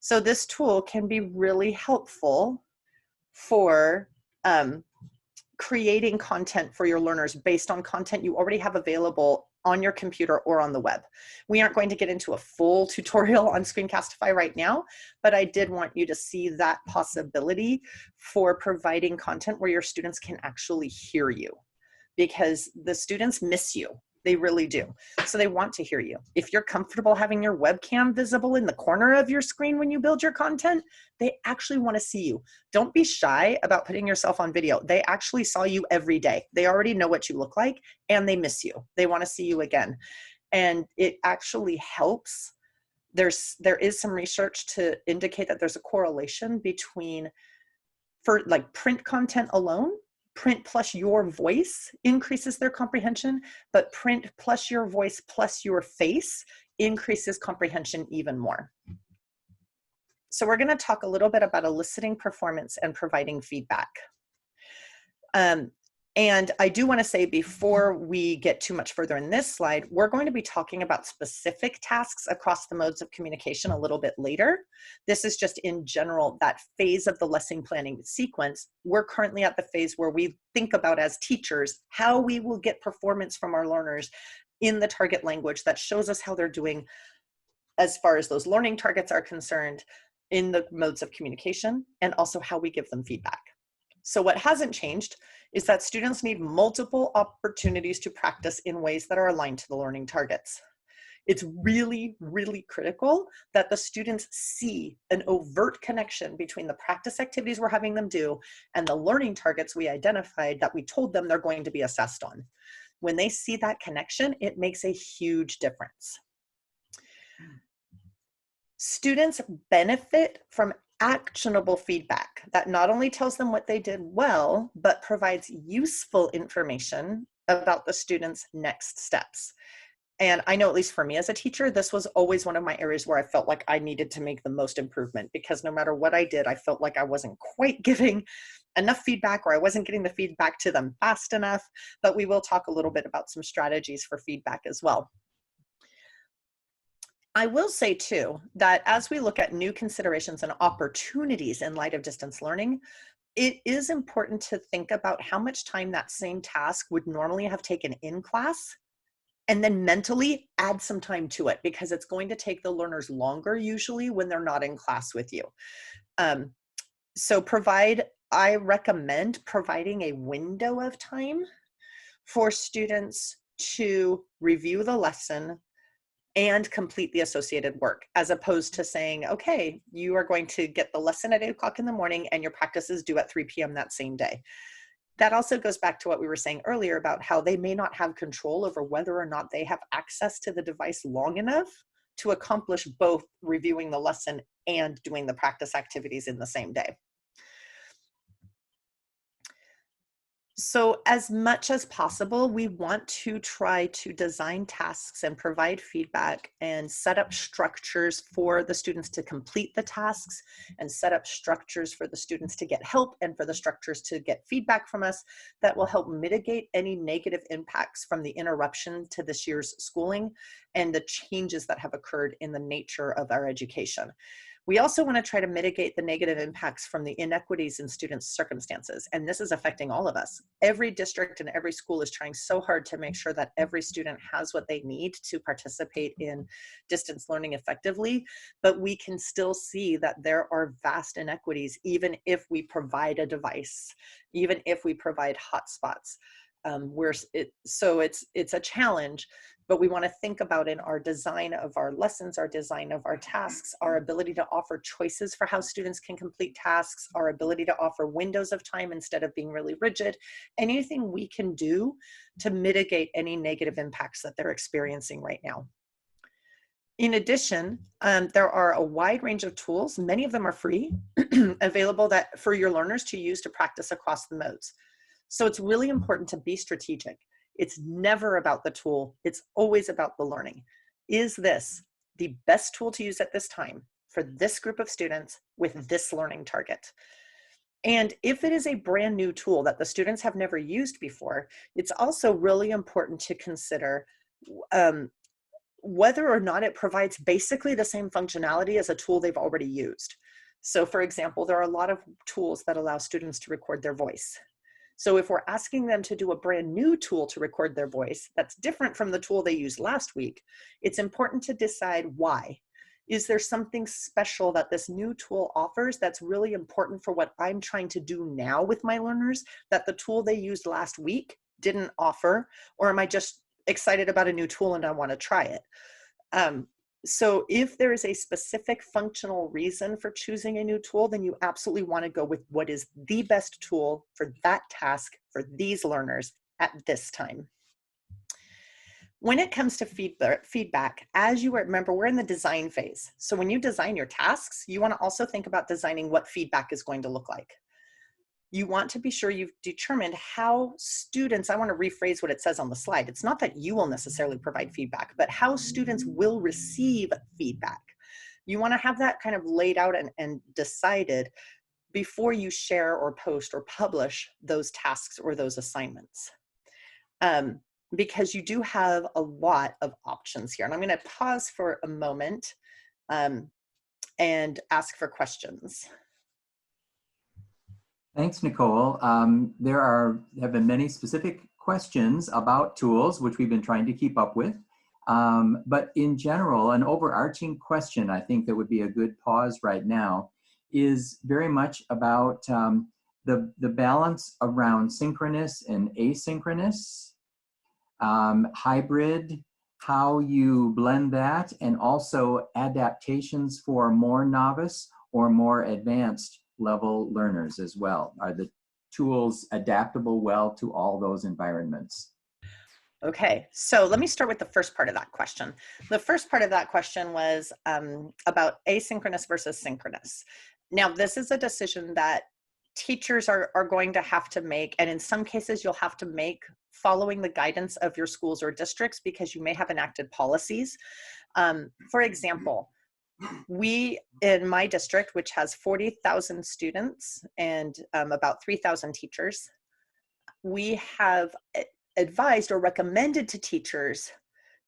S2: So this tool can be really helpful for creating content for your learners based on content you already have available on your computer or on the web. We aren't going to get into a full tutorial on Screencastify right now, but I did want you to see that possibility for providing content where your students can actually hear you, because the students miss you. They really do. So they want to hear you. If you're comfortable having your webcam visible in the corner of your screen when you build your content, they actually want to see you. Don't be shy about putting yourself on video. They actually saw you every day. They already know what you look like and they miss you. They want to see you again. And it actually helps. There is some research to indicate that there's a correlation between, for like print content alone, print plus your voice increases their comprehension, but print plus your voice plus your face increases comprehension even more. So we're going to talk a little bit about eliciting performance and providing feedback. And I do want to say, before we get too much further in this slide, we're going to be talking about specific tasks across the modes of communication a little bit later. This is just in general that phase of the lesson planning sequence. We're currently at the phase where we think about, as teachers, how we will get performance from our learners in the target language that shows us how they're doing as far as those learning targets are concerned in the modes of communication, and also how we give them feedback. So what hasn't changed is that students need multiple opportunities to practice in ways that are aligned to the learning targets. It's really, really critical that the students see an overt connection between the practice activities we're having them do and the learning targets we identified that we told them they're going to be assessed on. When they see that connection, it makes a huge difference. Students benefit from actionable feedback that not only tells them what they did well, but provides useful information about the student's next steps. And I know, at least for me as a teacher, this was always one of my areas where I felt like I needed to make the most improvement, because no matter what I did, I felt like I wasn't quite giving enough feedback, or I wasn't getting the feedback to them fast enough. But we will talk a little bit about some strategies for feedback as well. I will say too, that as we look at new considerations and opportunities in light of distance learning, it is important to think about how much time that same task would normally have taken in class, and then mentally add some time to it, because it's going to take the learners longer usually when they're not in class with you. So I recommend providing a window of time for students to review the lesson and complete the associated work, as opposed to saying, okay, you are going to get the lesson at 8 o'clock in the morning and your practice is due at 3 p.m. that same day. That also goes back to what we were saying earlier about how they may not have control over whether or not they have access to the device long enough to accomplish both reviewing the lesson and doing the practice activities in the same day. So as much as possible, we want to try to design tasks and provide feedback and set up structures for the students to complete the tasks, and set up structures for the students to get help and for the structures to get feedback from us that will help mitigate any negative impacts from the interruption to this year's schooling and the changes that have occurred in the nature of our education. We also want to try to mitigate the negative impacts from the inequities in students' circumstances, and this is affecting all of us. Every district and every school is trying so hard to make sure that every student has what they need to participate in distance learning effectively, but we can still see that there are vast inequities even if we provide a device, even if we provide hotspots. So it's a challenge, but we want to think about in our design of our lessons, our design of our tasks, our ability to offer choices for how students can complete tasks, our ability to offer windows of time instead of being really rigid, anything we can do to mitigate any negative impacts that they're experiencing right now. In addition, there are a wide range of tools, many of them are free, available for your learners to use to practice across the modes. So it's really important to be strategic. It's never about the tool. It's always about the learning. Is this the best tool to use at this time for this group of students with this learning target? And if it is a brand new tool that the students have never used before, it's also really important to consider whether or not it provides basically the same functionality as a tool they've already used. So for example, there are a lot of tools that allow students to record their voice. So if we're asking them to do a brand new tool to record their voice that's different from the tool they used last week, it's important to decide why. Is there something special that this new tool offers that's really important for what I'm trying to do now with my learners that the tool they used last week didn't offer? Or am I just excited about a new tool and I want to try it? So if there is a specific functional reason for choosing a new tool, then you absolutely want to go with what is the best tool for that task for these learners at this time. When it comes to feedback, as you remember, we're in the design phase. So when you design your tasks, you want to also think about designing what feedback is going to look like. You want to be sure you've determined how students, I want to rephrase what it says on the slide. It's not that you will necessarily provide feedback, but how students will receive feedback. You want to have that kind of laid out and decided before you share or post or publish those tasks or those assignments. Because you do have a lot of options here. And I'm going to pause for a moment and ask for questions.
S1: Thanks, Nicole. There have been many specific questions about tools, which we've been trying to keep up with. But in general, an overarching question I think that would be a good pause right now is very much about the balance around synchronous and asynchronous, hybrid, how you blend that, and also adaptations for more novice or more advanced level learners as well. Are the tools adaptable well to all those environments?
S2: Okay, so let me start with the first part of that question. The first part of that question was about asynchronous versus synchronous. Now, this is a decision that teachers are going to have to make, and in some cases you'll have to make following the guidance of your schools or districts, because you may have enacted policies. For example, we, in my district, which has 40,000 students and about 3,000 teachers, we have advised or recommended to teachers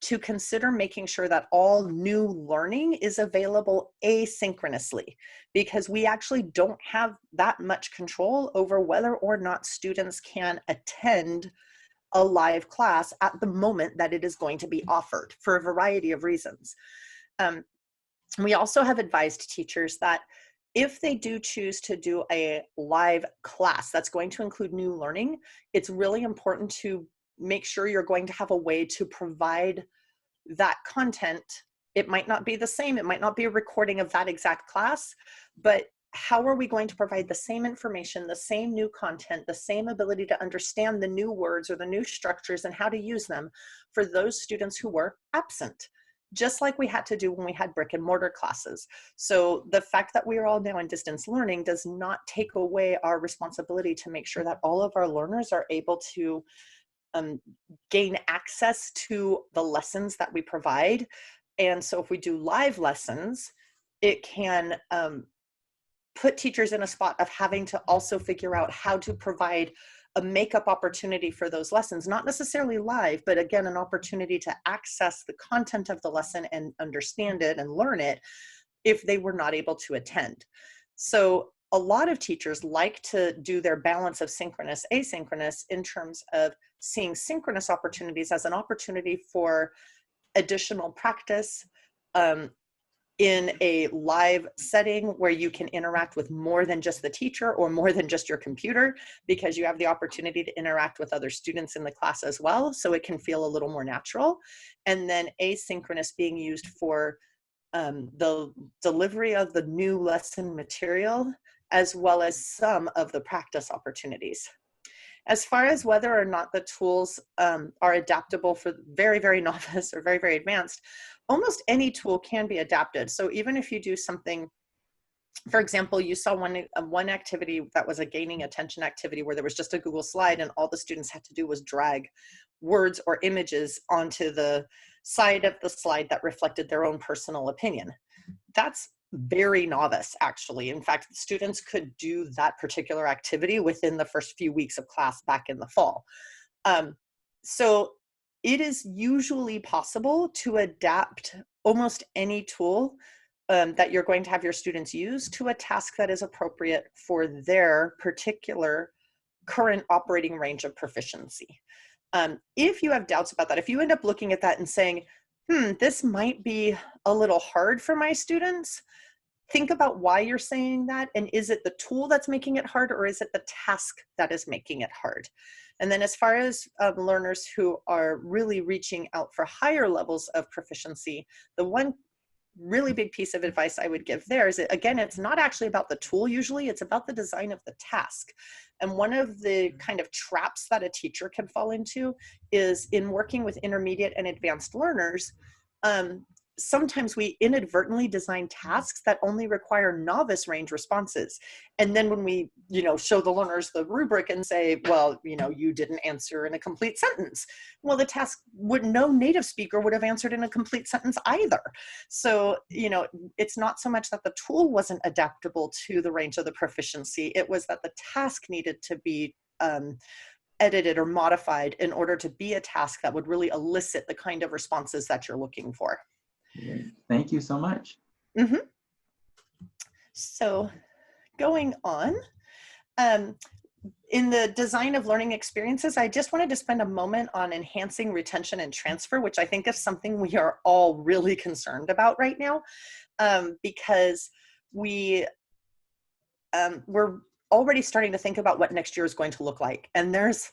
S2: to consider making sure that all new learning is available asynchronously, because we actually don't have that much control over whether or not students can attend a live class at the moment that it is going to be offered for a variety of reasons. We also have advised teachers that if they do choose to do a live class that's going to include new learning, it's really important to make sure you're going to have a way to provide that content. It might not be the same, it might not be a recording of that exact class, but how are we going to provide the same information, the same new content, the same ability to understand the new words or the new structures and how to use them for those students who were absent, just like we had to do when we had brick and mortar classes. So the fact that we are all now in distance learning does not take away our responsibility to make sure that all of our learners are able to gain access to the lessons that we provide. And so if we do live lessons, it can put teachers in a spot of having to also figure out how to provide a makeup opportunity for those lessons, not necessarily live, but again, an opportunity to access the content of the lesson and understand it and learn it if they were not able to attend. So a lot of teachers like to do their balance of synchronous, asynchronous in terms of seeing synchronous opportunities as an opportunity for additional practice in a live setting where you can interact with more than just the teacher or more than just your computer, because you have the opportunity to interact with other students in the class as well, so it can feel a little more natural. And then asynchronous being used for the delivery of the new lesson material, as well as some of the practice opportunities. As far as whether or not the tools are adaptable for very, very novice or very, very advanced, almost any tool can be adapted. So even if you do something, for example, you saw one activity that was a gaining attention activity where there was just a Google slide and all the students had to do was drag words or images onto the side of the slide that reflected their own personal opinion. That's very novice, actually. In fact, students could do that particular activity within the first few weeks of class back in the fall. So it is usually possible to adapt almost any tool that you're going to have your students use to a task that is appropriate for their particular current operating range of proficiency. If you have doubts about that, if you end up looking at that and saying, this might be a little hard for my students, think about why you're saying that, and is it the tool that's making it hard, or is it the task that is making it hard? And then as far as learners who are really reaching out for higher levels of proficiency, the one really big piece of advice I would give there is that, again, it's not actually about the tool usually, it's about the design of the task. And one of the kind of traps that a teacher can fall into is in working with intermediate and advanced learners, sometimes we inadvertently design tasks that only require novice range responses. And then when we, show the learners the rubric and say, well, you didn't answer in a complete sentence. Well, the task no native speaker would have answered in a complete sentence either. So, it's not so much that the tool wasn't adaptable to the range of the proficiency, it was that the task needed to be edited or modified in order to be a task that would really elicit the kind of responses that you're looking for.
S1: Thank you so much.
S2: Mm-hmm. So going on, in the design of learning experiences, I just wanted to spend a moment on enhancing retention and transfer, which I think is something we are all really concerned about right now, because we're already starting to think about what next year is going to look like. And there's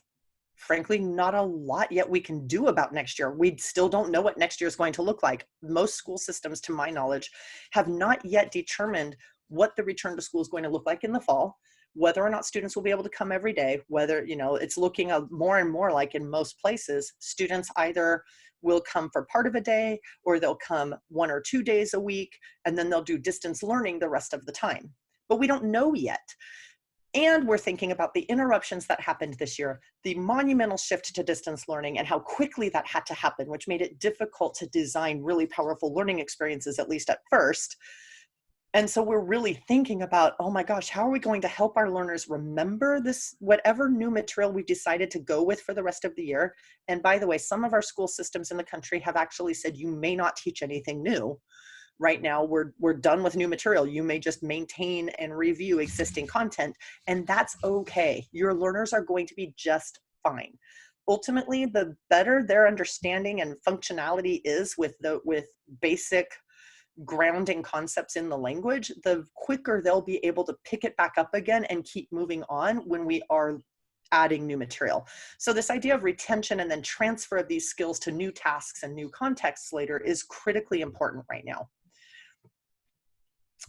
S2: frankly not a lot yet we can do about next year. We still don't know what next year is going to look like. Most school systems, to my knowledge, have not yet determined what the return to school is going to look like in the fall, whether or not students will be able to come every day, whether, it's looking more and more like in most places, students either will come for part of a day or they'll come 1 or 2 days a week, and then they'll do distance learning the rest of the time. but we don't know yet. And we're thinking about the interruptions that happened this year, the monumental shift to distance learning and how quickly that had to happen, which made it difficult to design really powerful learning experiences, at least at first. And so we're really thinking about, oh my gosh, how are we going to help our learners remember this, whatever new material we've decided to go with for the rest of the year. And by the way, some of our school systems in the country have actually said you may not teach anything new. Right now, we're done with new material. You may just maintain and review existing content, and that's okay. Your learners are going to be just fine. Ultimately, the better their understanding and functionality is with basic grounding concepts in the language, the quicker they'll be able to pick it back up again and keep moving on when we are adding new material. So this idea of retention and then transfer of these skills to new tasks and new contexts later is critically important right now.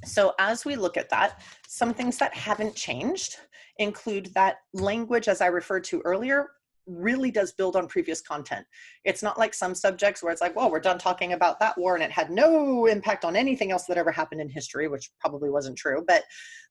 S2: So as we look at that, some things that haven't changed include that language, as I referred to earlier, really does build on previous content. It's not like some subjects where it's like, well, we're done talking about that war and it had no impact on anything else that ever happened in history, which probably wasn't true, but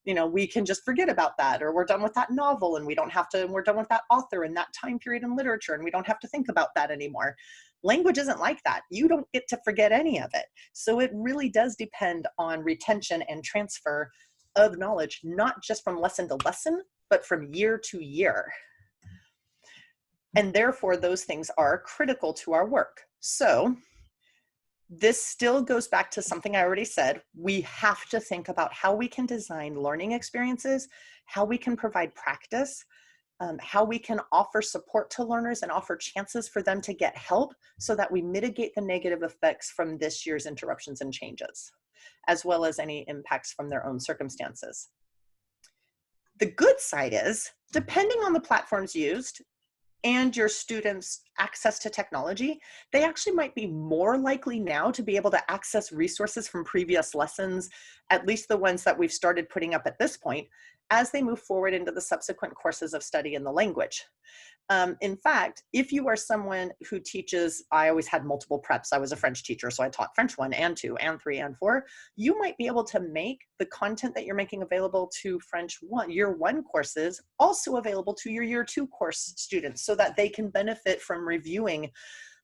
S2: you know, we can just forget about that, or we're done with that novel and we're done with that author in that time period in literature and we don't have to think about that anymore. Language isn't like that. You don't get to forget any of it. So it really does depend on retention and transfer of knowledge, not just from lesson to lesson, but from year to year. And therefore, those things are critical to our work. So this still goes back to something I already said. We have to think about how we can design learning experiences, how we can provide practice, how we can offer support to learners and offer chances for them to get help so that we mitigate the negative effects from this year's interruptions and changes, as well as any impacts from their own circumstances. The good side is, depending on the platforms used and your students' access to technology, they actually might be more likely now to be able to access resources from previous lessons, at least the ones that we've started putting up at this point, as they move forward into the subsequent courses of study in the language. In fact, if you are someone who teaches, I always had multiple preps. I was a French teacher, so I taught French 1 and 2 and 3 and 4. You might be able to make the content that you're making available to French 1, year 1 courses, also available to your year 2 course students so that they can benefit from reviewing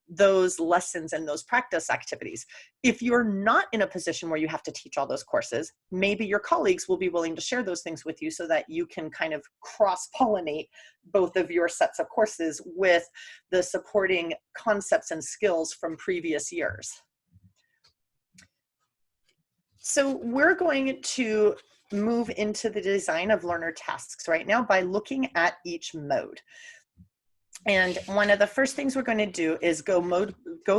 S2: those lessons and those practice activities. If you're not in a position where you have to teach all those courses, maybe your colleagues will be willing to share those things with you so that you can kind of cross-pollinate both of your sets of courses with the supporting concepts and skills from previous years. So we're going to move into the design of learner tasks right now by looking at each mode. And one of the first things we're going to do is go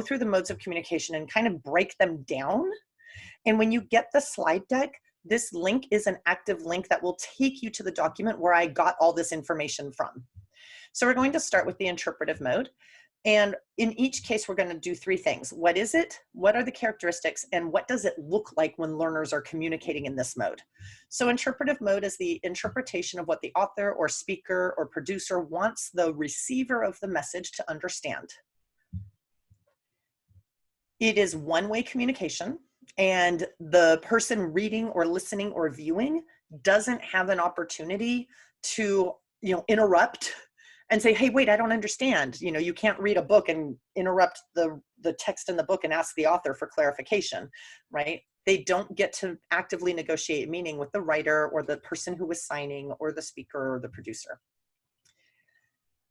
S2: through the modes of communication and kind of break them down. And when you get the slide deck, this link is an active link that will take you to the document where I got all this information from. So we're going to start with the interpretive mode. And in each case, we're going to do 3 things. What is it? What are the characteristics? And what does it look like when learners are communicating in this mode? So interpretive mode is the interpretation of what the author or speaker or producer wants the receiver of the message to understand. It is one-way communication, and the person reading or listening or viewing doesn't have an opportunity to, interrupt and say, hey, wait, I don't understand. You can't read a book and interrupt the text in the book and ask the author for clarification, right? They don't get to actively negotiate meaning with the writer or the person who was signing or the speaker or the producer.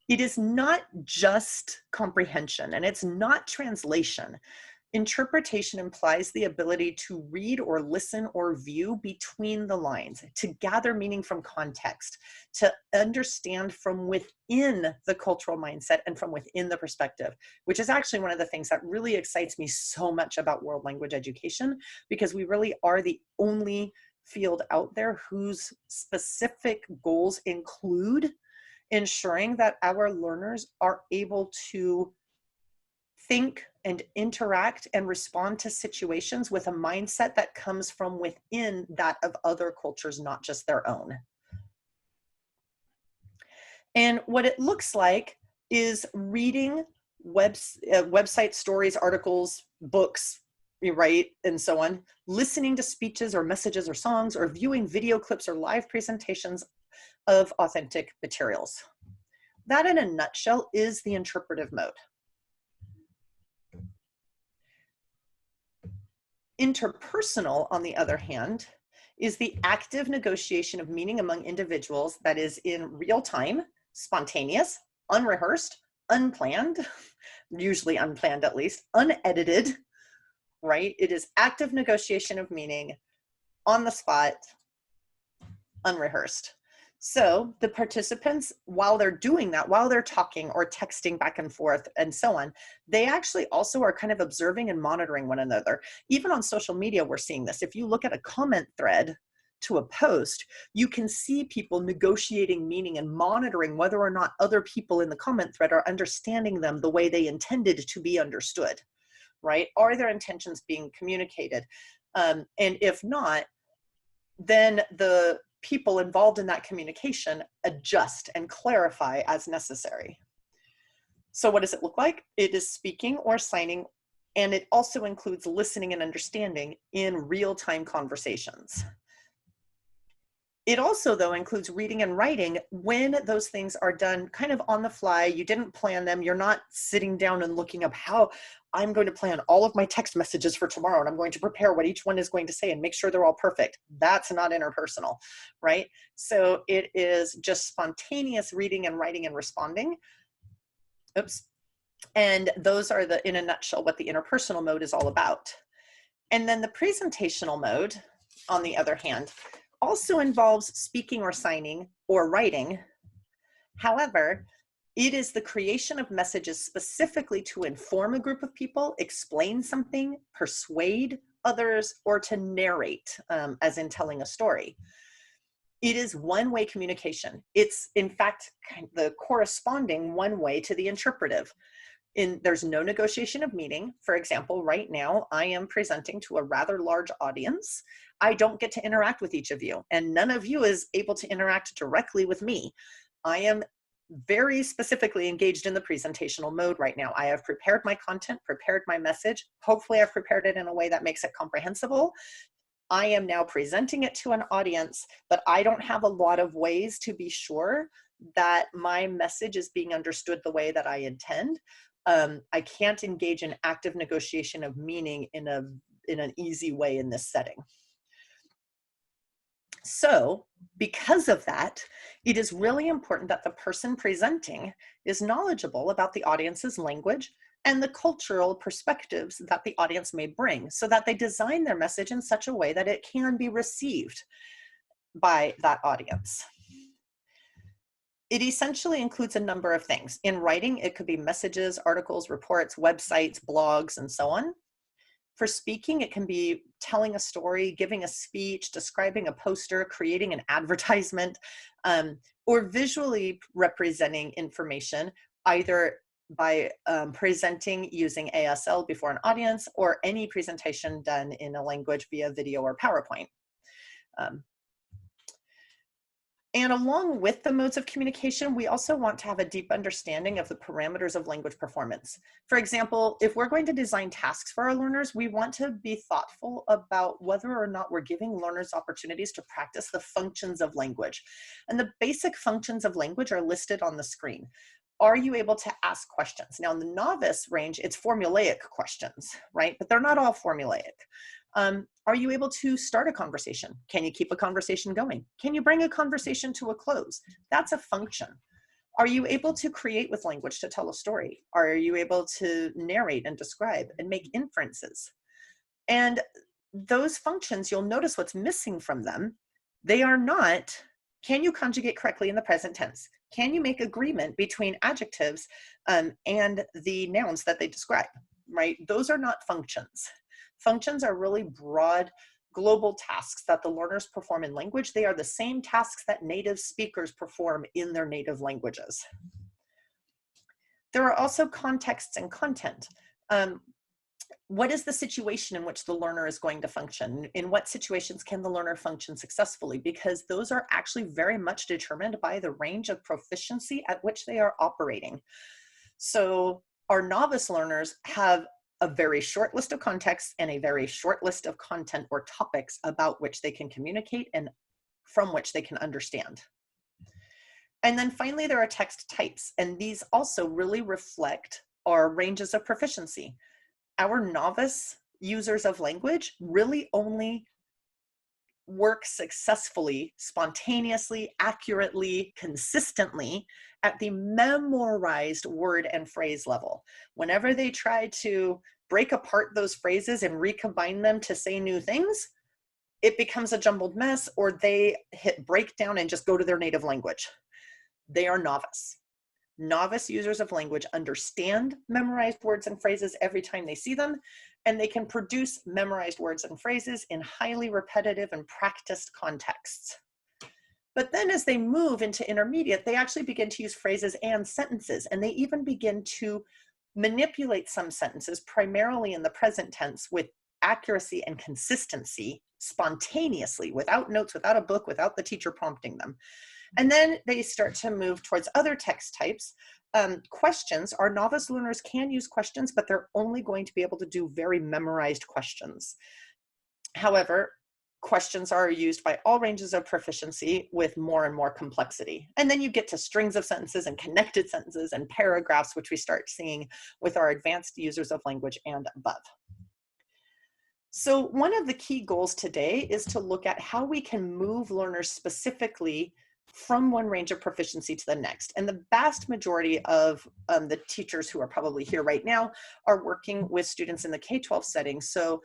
S2: It is not just comprehension, and it's not translation. Interpretation implies the ability to read or listen or view between the lines, to gather meaning from context, to understand from within the cultural mindset and from within the perspective, which is actually one of the things that really excites me so much about world language education, because we really are the only field out there whose specific goals include ensuring that our learners are able to think and interact and respond to situations with a mindset that comes from within that of other cultures, not just their own. And what it looks like is reading website stories, articles, books, right, and so on, listening to speeches or messages or songs, or viewing video clips or live presentations of authentic materials. That, in a nutshell, is the interpretive mode. Interpersonal, on the other hand, is the active negotiation of meaning among individuals that is in real time, spontaneous, unrehearsed, unplanned, usually unplanned at least, unedited, right? It is active negotiation of meaning on the spot, unrehearsed. So the participants, while they're doing that, while they're talking or texting back and forth and so on, they actually also are kind of observing and monitoring one another. Even on social media, we're seeing this. If you look at a comment thread to a post, you can see people negotiating meaning and monitoring whether or not other people in the comment thread are understanding them the way they intended to be understood, right? Are their intentions being communicated? And if not, then the people involved in that communication adjust and clarify as necessary. So what does it look like? It is speaking or signing, and it also includes listening and understanding in real-time conversations. It also, though, includes reading and writing when those things are done kind of on the fly. You didn't plan them. You're not sitting down and looking up how I'm going to plan all of my text messages for tomorrow, and I'm going to prepare what each one is going to say and make sure they're all perfect. That's not interpersonal, right? So it is just spontaneous reading and writing and responding. Oops. And those are the, in a nutshell, what the interpersonal mode is all about. And then the presentational mode, on the other hand, also involves speaking or signing or writing. However, it is the creation of messages specifically to inform a group of people, explain something, persuade others, or to narrate, as in telling a story. It is one-way communication. It's, in fact, the corresponding one way to the interpretive. There's no negotiation of meaning. For example, right now, I am presenting to a rather large audience. I don't get to interact with each of you, and none of you is able to interact directly with me. I am very specifically engaged in the presentational mode right now. I have prepared my content, prepared my message. Hopefully I've prepared it in a way that makes it comprehensible. I am now presenting it to an audience, but I don't have a lot of ways to be sure that my message is being understood the way that I intend. I can't engage in active negotiation of meaning in an easy way in this setting. So because of that, it is really important that the person presenting is knowledgeable about the audience's language and the cultural perspectives that the audience may bring, so that they design their message in such a way that it can be received by that audience. It essentially includes a number of things. In writing, it could be messages, articles, reports, websites, blogs, and so on. For speaking, it can be telling a story, giving a speech, describing a poster, creating an advertisement, or visually representing information, either by presenting using ASL before an audience, or any presentation done in a language via video or PowerPoint. And along with the modes of communication, we also want to have a deep understanding of the parameters of language performance. For example, if we're going to design tasks for our learners, we want to be thoughtful about whether or not we're giving learners opportunities to practice the functions of language. And the basic functions of language are listed on the screen. Are you able to ask questions? Now in the novice range, it's formulaic questions, right? But they're not all formulaic. Are you able to start a conversation? Can you keep a conversation going? Can you bring a conversation to a close? That's a function. Are you able to create with language to tell a story? Are you able to narrate and describe and make inferences? And those functions, you'll notice what's missing from them. They are not, can you conjugate correctly in the present tense? Can you make agreement between adjectives and the nouns that they describe, right? Those are not functions. Functions are really broad, global tasks that the learners perform in language. They are the same tasks that native speakers perform in their native languages. There are also contexts and content. What is the situation in which the learner is going to function? In what situations can the learner function successfully? Because those are actually very much determined by the range of proficiency at which they are operating. So our novice learners have a very short list of contexts and a very short list of content or topics about which they can communicate and from which they can understand. And then finally, there are text types, and these also really reflect our ranges of proficiency. Our novice users of language really only work successfully, spontaneously, accurately, consistently at the memorized word and phrase level. Whenever they try to break apart those phrases and recombine them to say new things, it becomes a jumbled mess, or they hit breakdown and just go to their native language. They are novice. Novice users of language understand memorized words and phrases every time they see them, and they can produce memorized words and phrases in highly repetitive and practiced contexts. But then as they move into intermediate, they actually begin to use phrases and sentences, and they even begin to manipulate some sentences, primarily in the present tense, with accuracy and consistency, spontaneously, without notes, without a book, without the teacher prompting them. And then they start to move towards other text types. Questions, our novice learners can use questions, but they're only going to be able to do very memorized questions. However, questions are used by all ranges of proficiency with more and more complexity. And then you get to strings of sentences and connected sentences and paragraphs, which we start seeing with our advanced users of language and above. So one of the key goals today is to look at how we can move learners specifically from one range of proficiency to the next. And the vast majority of the teachers who are probably here right now are working with students in the K-12 setting. So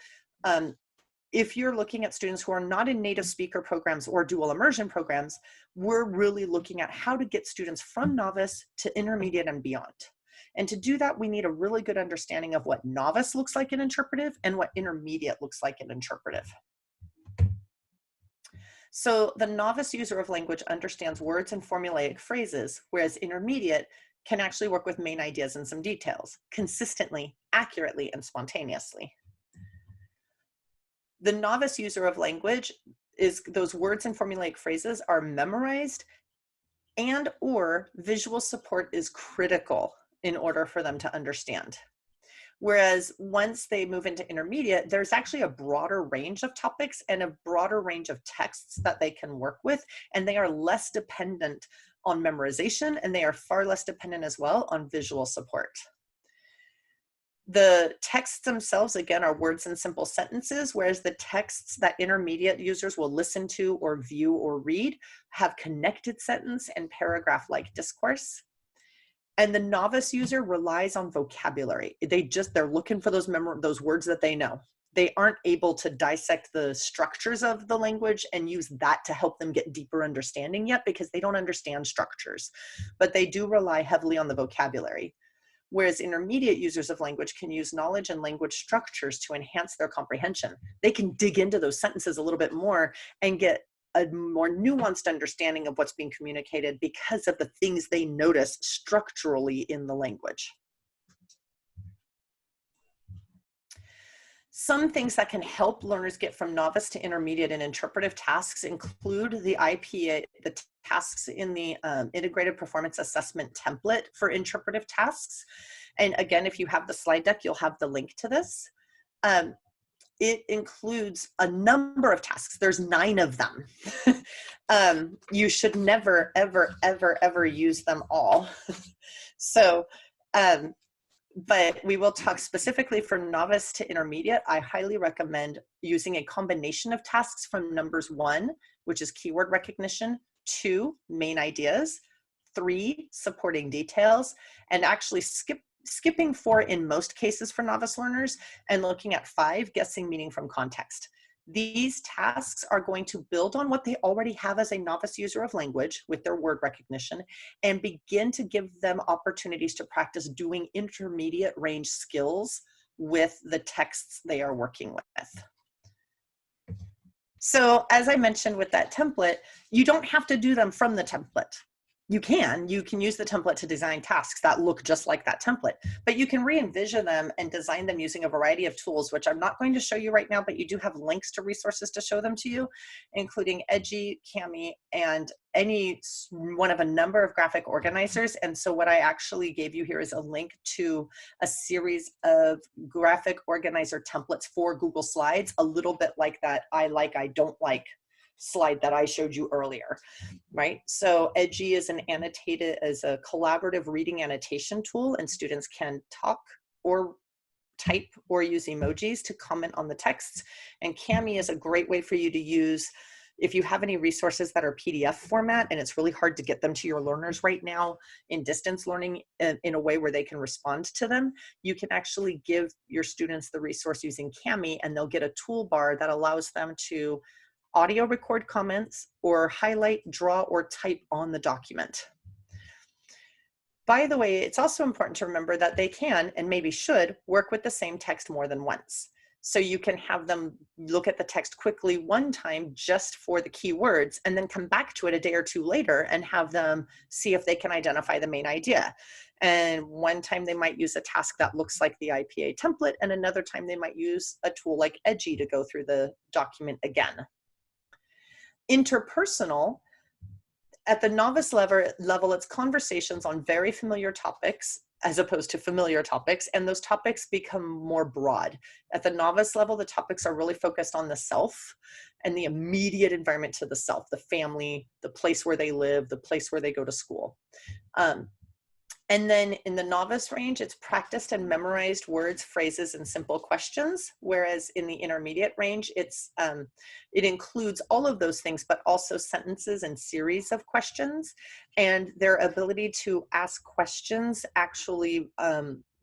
S2: if you're looking at students who are not in native speaker programs or dual immersion programs, we're really looking at how to get students from novice to intermediate and beyond. And to do that, we need a really good understanding of what novice looks like in interpretive and what intermediate looks like in interpretive. So the novice user of language understands words and formulaic phrases, whereas intermediate can actually work with main ideas and some details, consistently, accurately, and spontaneously. The novice user of language is those words and formulaic phrases are memorized, and or visual support is critical in order for them to understand. Whereas once they move into intermediate, there's actually a broader range of topics and a broader range of texts that they can work with, and they are less dependent on memorization, and they are far less dependent as well on visual support. The texts themselves, again, are words and simple sentences, whereas the texts that intermediate users will listen to or view or read have connected sentence and paragraph-like discourse. And the novice user relies on vocabulary. They're looking for those words that they know. They aren't able to dissect the structures of the language and use that to help them get deeper understanding yet, because they don't understand structures. But they do rely heavily on the vocabulary. Whereas intermediate users of language can use knowledge and language structures to enhance their comprehension. They can dig into those sentences a little bit more and get a more nuanced understanding of what's being communicated because of the things they notice structurally in the language. Some things that can help learners get from novice to intermediate in interpretive tasks include the IPA, the tasks in the Integrated Performance Assessment template for interpretive tasks. And again, if you have the slide deck, you'll have the link to this. It includes a number of tasks. There's 9 of them. You should never, ever, ever, ever use them all. So, but we will talk specifically from novice to intermediate. I highly recommend using a combination of tasks from numbers 1, which is keyword recognition, 2, main ideas, 3, supporting details, and actually skipping 4 in most cases for novice learners, and looking at 5, guessing meaning from context. These tasks are going to build on what they already have as a novice user of language with their word recognition, and begin to give them opportunities to practice doing intermediate range skills with the texts they are working with. So as I mentioned with that template, you don't have to do them from the template. You can use the template to design tasks that look just like that template, but you can re-envision them and design them using a variety of tools, which I'm not going to show you right now, but you do have links to resources to show them to you, including Edgy, Kami, and any one of a number of graphic organizers. And so what I actually gave you here is a link to a series of graphic organizer templates for Google Slides, a little bit like that I like, I don't like slide that I showed you earlier, right? So Edgy is a collaborative reading annotation tool, and students can talk or type or use emojis to comment on the texts. And Kami is a great way for you to use if you have any resources that are PDF format and it's really hard to get them to your learners right now in distance learning in a way where they can respond to them. You can actually give your students the resource using Kami, and they'll get a toolbar that allows them to audio record comments or highlight, draw, or type on the document. By the way, it's also important to remember that they can, and maybe should, work with the same text more than once. So you can have them look at the text quickly one time just for the keywords, and then come back to it a day or two later and have them see if they can identify the main idea. And one time they might use a task that looks like the IPA template, and another time they might use a tool like Edgy to go through the document again. Interpersonal, at the novice level, it's conversations on very familiar topics as opposed to familiar topics, and those topics become more broad. At the novice level, the topics are really focused on the self and the immediate environment to the self, the family, the place where they live, the place where they go to school. And then in the novice range, it's practiced and memorized words, phrases, and simple questions. Whereas in the intermediate range, it includes all of those things, but also sentences and series of questions. And their ability to ask questions actually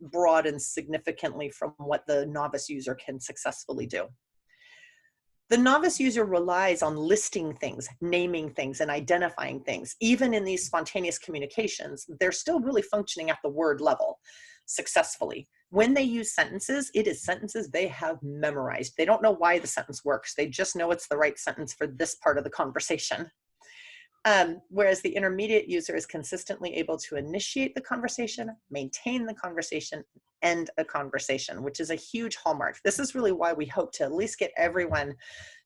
S2: broadens significantly from what the novice user can successfully do. The novice user relies on listing things, naming things, and identifying things. Even in these spontaneous communications, they're still really functioning at the word level successfully. When they use sentences, it is sentences they have memorized. They don't know why the sentence works. They just know it's the right sentence for this part of the conversation. Whereas the intermediate user is consistently able to initiate the conversation, maintain the conversation, end a conversation, which is a huge hallmark. This is really why we hope to at least get everyone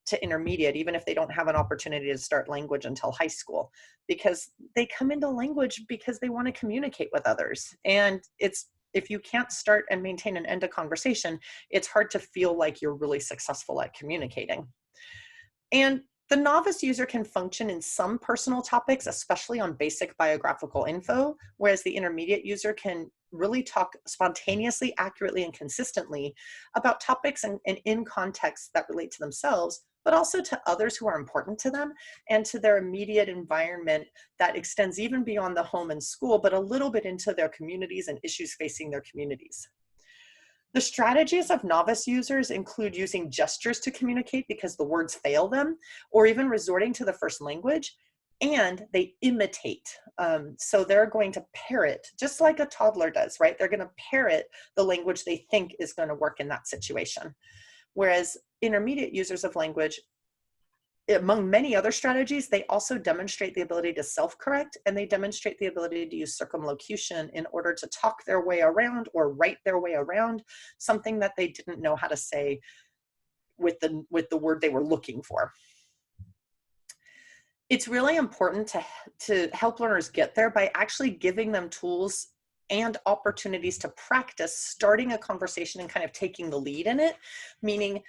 S2: to intermediate, even if they don't have an opportunity to start language until high school, because they come into language because they want to communicate with others. And if you can't start and maintain and end a conversation, it's hard to feel like you're really successful at communicating. And the novice user can function in some personal topics, especially on basic biographical info, whereas the intermediate user can really talk spontaneously, accurately, and consistently about topics and in contexts that relate to themselves, but also to others who are important to them and to their immediate environment that extends even beyond the home and school, but a little bit into their communities and issues facing their communities. The strategies of novice users include using gestures to communicate because the words fail them, or even resorting to the first language, and they imitate. So they're going to parrot, just like a toddler does, right? They're going to parrot the language they think is going to work in that situation. Whereas intermediate users of language, among many other strategies, they also demonstrate the ability to self-correct, and they demonstrate the ability to use circumlocution in order to talk their way around or write their way around something that they didn't know how to say with the word they were looking for. It's really important to help learners get there by actually giving them tools and opportunities to practice starting a conversation and kind of taking the lead in it, meaning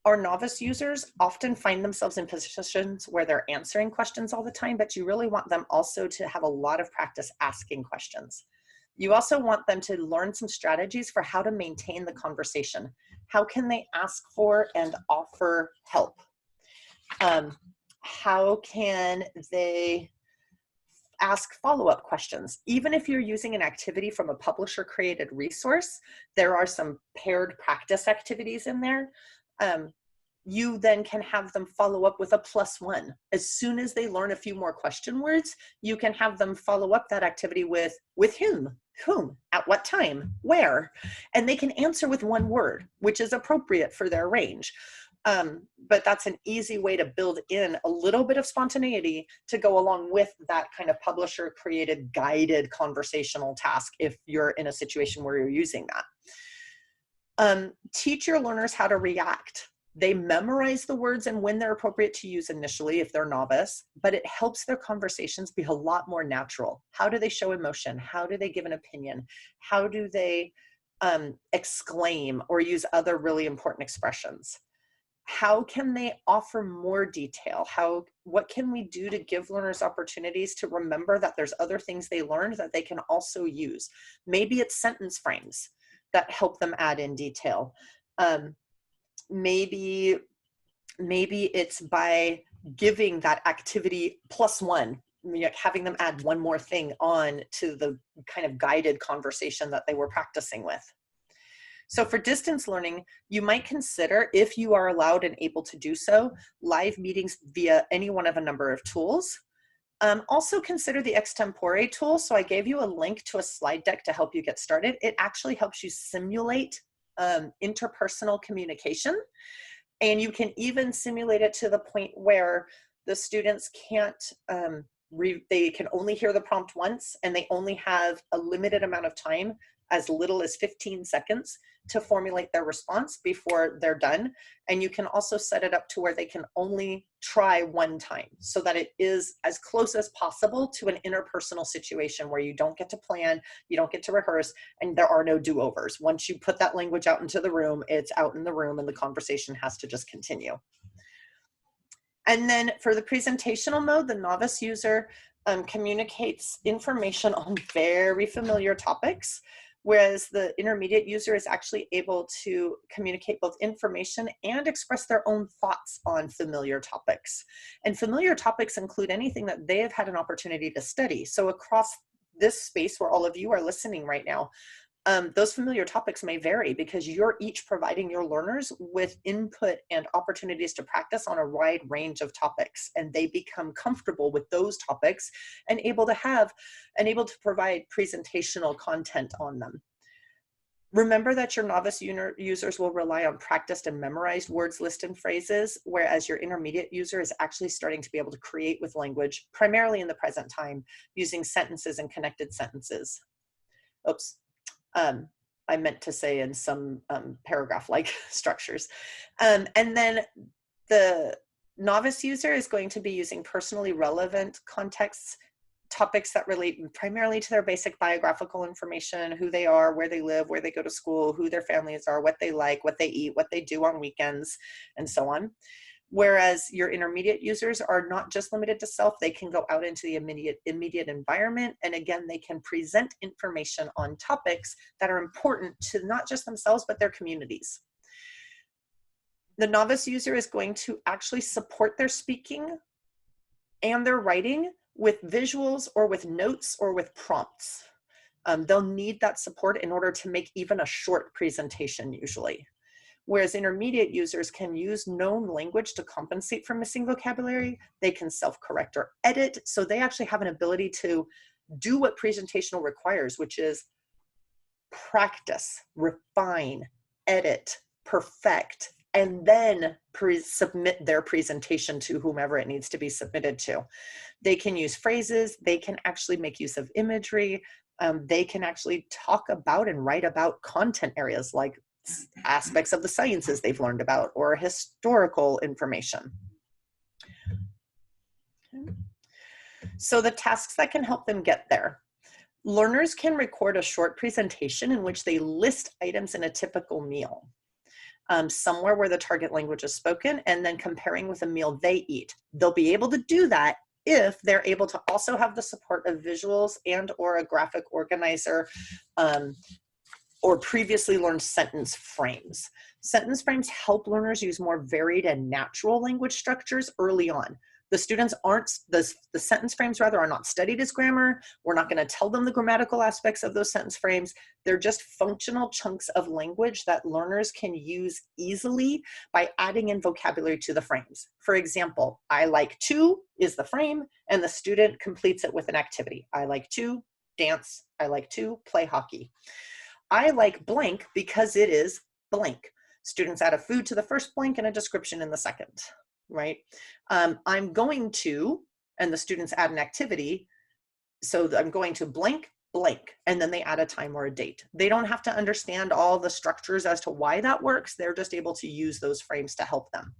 S2: our novice users often find themselves in positions where they're answering questions all the time, but you really want them also to have a lot of practice asking questions. You also want them to learn some strategies for how to maintain the conversation. How can they ask for and offer help? How can they ask follow-up questions? Even if you're using an activity from a publisher-created resource, there are some paired practice activities in there. You then can have them follow up with a +1. As soon as they learn a few more question words, you can have them follow up that activity with whom, at what time, where, and they can answer with one word, which is appropriate for their range. But that's an easy way to build in a little bit of spontaneity to go along with that kind of publisher created guided conversational task if you're in a situation where you're using that. Teach your learners how to react. They memorize the words and when they're appropriate to use initially if they're novice, but it helps their conversations be a lot more natural. How do they show emotion? How do they give an opinion? How do they exclaim or use other really important expressions? How can they offer more detail? What can we do to give learners opportunities to remember that there's other things they learned that they can also use? Maybe it's sentence frames that help them add in detail. Maybe it's by giving that activity +1, having them add one more thing on to the kind of guided conversation that they were practicing with. So for distance learning, you might consider, if you are allowed and able to do so, live meetings via any one of a number of tools. Also consider the extempore tool. So I gave you a link to a slide deck to help you get started. It actually helps you simulate interpersonal communication. And you can even simulate it to the point where the students can't, they can only hear the prompt once, and they only have a limited amount of time, as little as 15 seconds, to formulate their response before they're done. And you can also set it up to where they can only try one time, so that it is as close as possible to an interpersonal situation where you don't get to plan, you don't get to rehearse, and there are no do-overs. Once you put that language out into the room, it's out in the room and the conversation has to just continue. And then for the presentational mode, the novice user communicates information on very familiar topics, whereas the intermediate user is actually able to communicate both information and express their own thoughts on familiar topics. And familiar topics include anything that they have had an opportunity to study. So across this space where all of you are listening right now, those familiar topics may vary because you're each providing your learners with input and opportunities to practice on a wide range of topics, and they become comfortable with those topics and able to provide presentational content on them. Remember that your novice users will rely on practiced and memorized words, lists, and phrases, whereas your intermediate user is actually starting to be able to create with language, primarily in the present time, using sentences and connected sentences. Oops. I meant to say in some paragraph-like structures. And then the novice user is going to be using personally relevant contexts, topics that relate primarily to their basic biographical information, who they are, where they live, where they go to school, who their families are, what they like, what they eat, what they do on weekends, and so on. Whereas your intermediate users are not just limited to self, they can go out into the immediate environment. And again, they can present information on topics that are important to not just themselves, but their communities. The novice user is going to actually support their speaking and their writing with visuals or with notes or with prompts. They'll need that support in order to make even a short presentation usually. Whereas intermediate users can use known language to compensate for missing vocabulary. They can self-correct or edit. So they actually have an ability to do what presentational requires, which is practice, refine, edit, perfect, and then submit their presentation to whomever it needs to be submitted to. They can use phrases. They can actually make use of imagery. They can actually talk about and write about content areas like aspects of the sciences they've learned about or historical information. So the tasks that can help them get there. Learners can record a short presentation in which they list items in a typical meal, somewhere where the target language is spoken, and then comparing with a meal they eat. They'll be able to do that if they're able to also have the support of visuals and or a graphic organizer, or previously learned sentence frames. Sentence frames help learners use more varied and natural language structures early on. The students aren't, the sentence frames rather are not studied as grammar. We're not going to tell them the grammatical aspects of those sentence frames. They're just functional chunks of language that learners can use easily by adding in vocabulary to the frames. For example, I like to is the frame, and the student completes it with an activity. I like to dance. I like to play hockey. I like blank because it is blank. Students add a food to the first blank and a description in the second, right? I'm going to, and the students add an activity. So I'm going to blank, blank, and then they add a time or a date. They don't have to understand all the structures as to why that works. They're just able to use those frames to help them.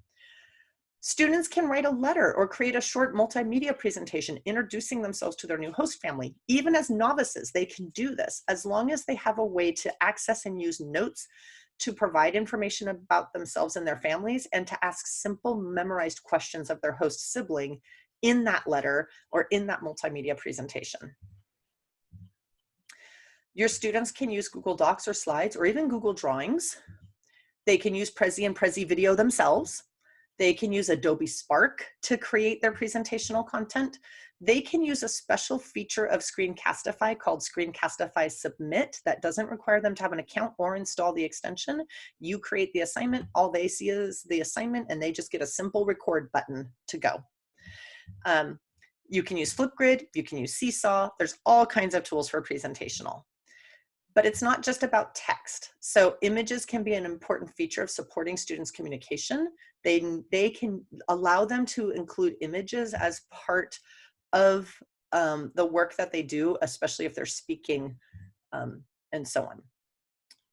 S2: Students can write a letter or create a short multimedia presentation introducing themselves to their new host family. Even as novices, they can do this as long as they have a way to access and use notes to provide information about themselves and their families, and to ask simple memorized questions of their host sibling in that letter or in that multimedia presentation. Your students can use Google Docs or slides or even Google Drawings. They can use Prezi and Prezi Video themselves. They can use Adobe Spark to create their presentational content. They can use a special feature of Screencastify called Screencastify Submit that doesn't require them to have an account or install the extension. You create the assignment, all they see is the assignment, and they just get a simple record button to go. You can use Flipgrid, you can use Seesaw. There's all kinds of tools for presentational. But it's not just about text. So images can be an important feature of supporting students' communication. They can allow them to include images as part of the work that they do, especially if they're speaking and so on.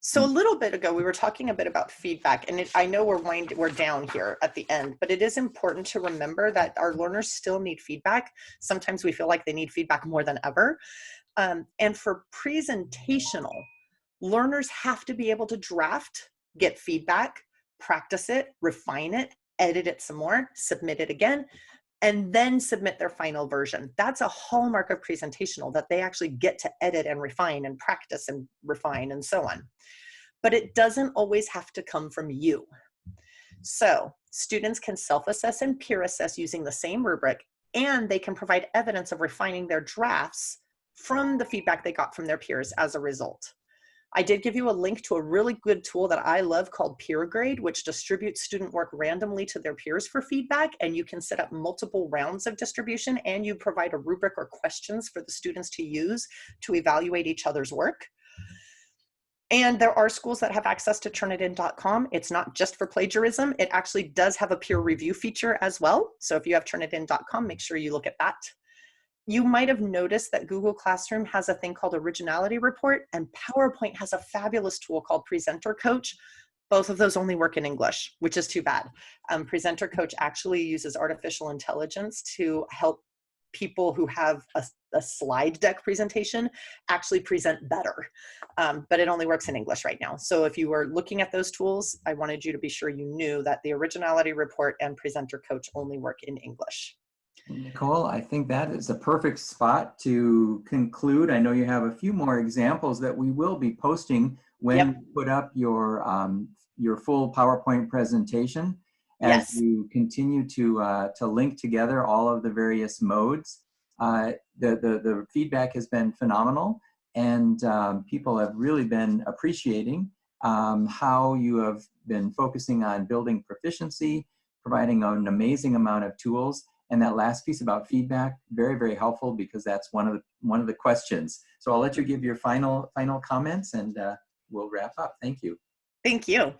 S2: So a little bit ago, we were talking a bit about feedback, and I know we're down here at the end, but it is important to remember that our learners still need feedback. Sometimes we feel like they need feedback more than ever. And for presentational, learners have to be able to draft, get feedback, practice it, refine it, edit it some more, submit it again, and then submit their final version. That's a hallmark of presentational, that they actually get to edit and refine and practice and refine and so on. But it doesn't always have to come from you. So students can self-assess and peer assess using the same rubric, and they can provide evidence of refining their drafts from the feedback they got from their peers as a result. I did give you a link to a really good tool that I love called PeerGrade, which distributes student work randomly to their peers for feedback, and you can set up multiple rounds of distribution, and you provide a rubric or questions for the students to use to evaluate each other's work. And there are schools that have access to turnitin.com. It's not just for plagiarism. It actually does have a peer review feature as well. So if you have turnitin.com, make sure you look at that. You might have noticed that Google Classroom has a thing called Originality Report, and PowerPoint has a fabulous tool called Presenter Coach. Both of those only work in English, which is too bad. Presenter Coach actually uses artificial intelligence to help people who have a slide deck presentation actually present better, but it only works in English right now. So if you were looking at those tools, I wanted you to be sure you knew that the Originality Report and Presenter Coach only work in English.
S1: Nicole, I think that is a perfect spot to conclude. I know you have a few more examples that we will be posting when you put up your full PowerPoint presentation. As you continue to link together all of the various modes, the feedback has been phenomenal, and people have really been appreciating how you have been focusing on building proficiency, providing an amazing amount of tools. And that last piece about feedback, very, very helpful, because that's one of the questions. So I'll let you give your final comments, and we'll wrap up. Thank you.
S2: Thank you.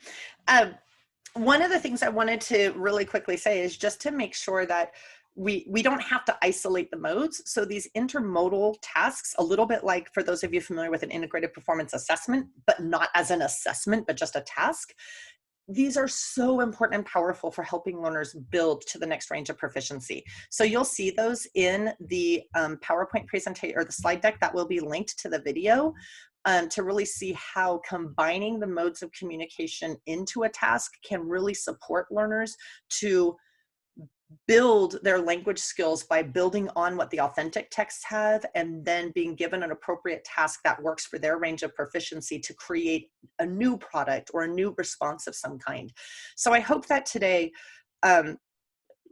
S2: One of the things I wanted to really quickly say is just to make sure that we don't have to isolate the modes. So these intermodal tasks, a little bit like, for those of you familiar with an integrated performance assessment, but not as an assessment, but just a task. These are so important and powerful for helping learners build to the next range of proficiency. So you'll see those in the PowerPoint presentation or the slide deck that will be linked to the video to really see how combining the modes of communication into a task can really support learners to build their language skills by building on what the authentic texts have, and then being given an appropriate task that works for their range of proficiency to create a new product or a new response of some kind. So I hope that today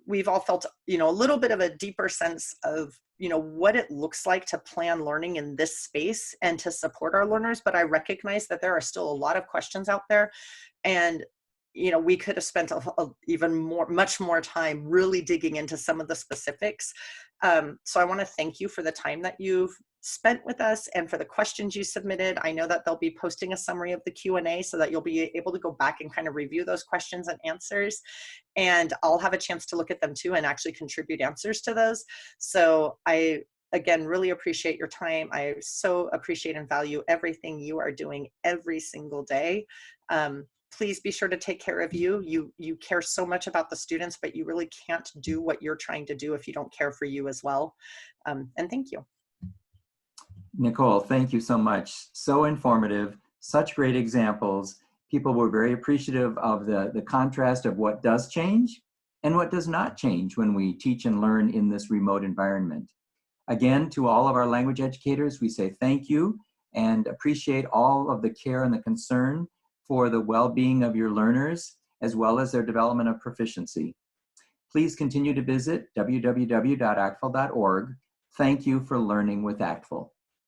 S2: we've all felt, a little bit of a deeper sense of, what it looks like to plan learning in this space and to support our learners. But I recognize that there are still a lot of questions out there, and we could have spent much more time really digging into some of the specifics. So I want to thank you for the time that you've spent with us and for the questions you submitted. I know that they'll be posting a summary of the Q&A so that you'll be able to go back and kind of review those questions and answers. And I'll have a chance to look at them too and actually contribute answers to those. So I, again, really appreciate your time. I so appreciate and value everything you are doing every single day. Please be sure to take care of you. You care so much about the students, but you really can't do what you're trying to do if you don't care for you as well. And thank you.
S1: Nicole, thank you so much. So informative, such great examples. People were very appreciative of the contrast of what does change and what does not change when we teach and learn in this remote environment. Again, to all of our language educators, we say thank you and appreciate all of the care and the concern for the well-being of your learners, as well as their development of proficiency. Please continue to visit www.actfl.org. Thank you for learning with ACTFL.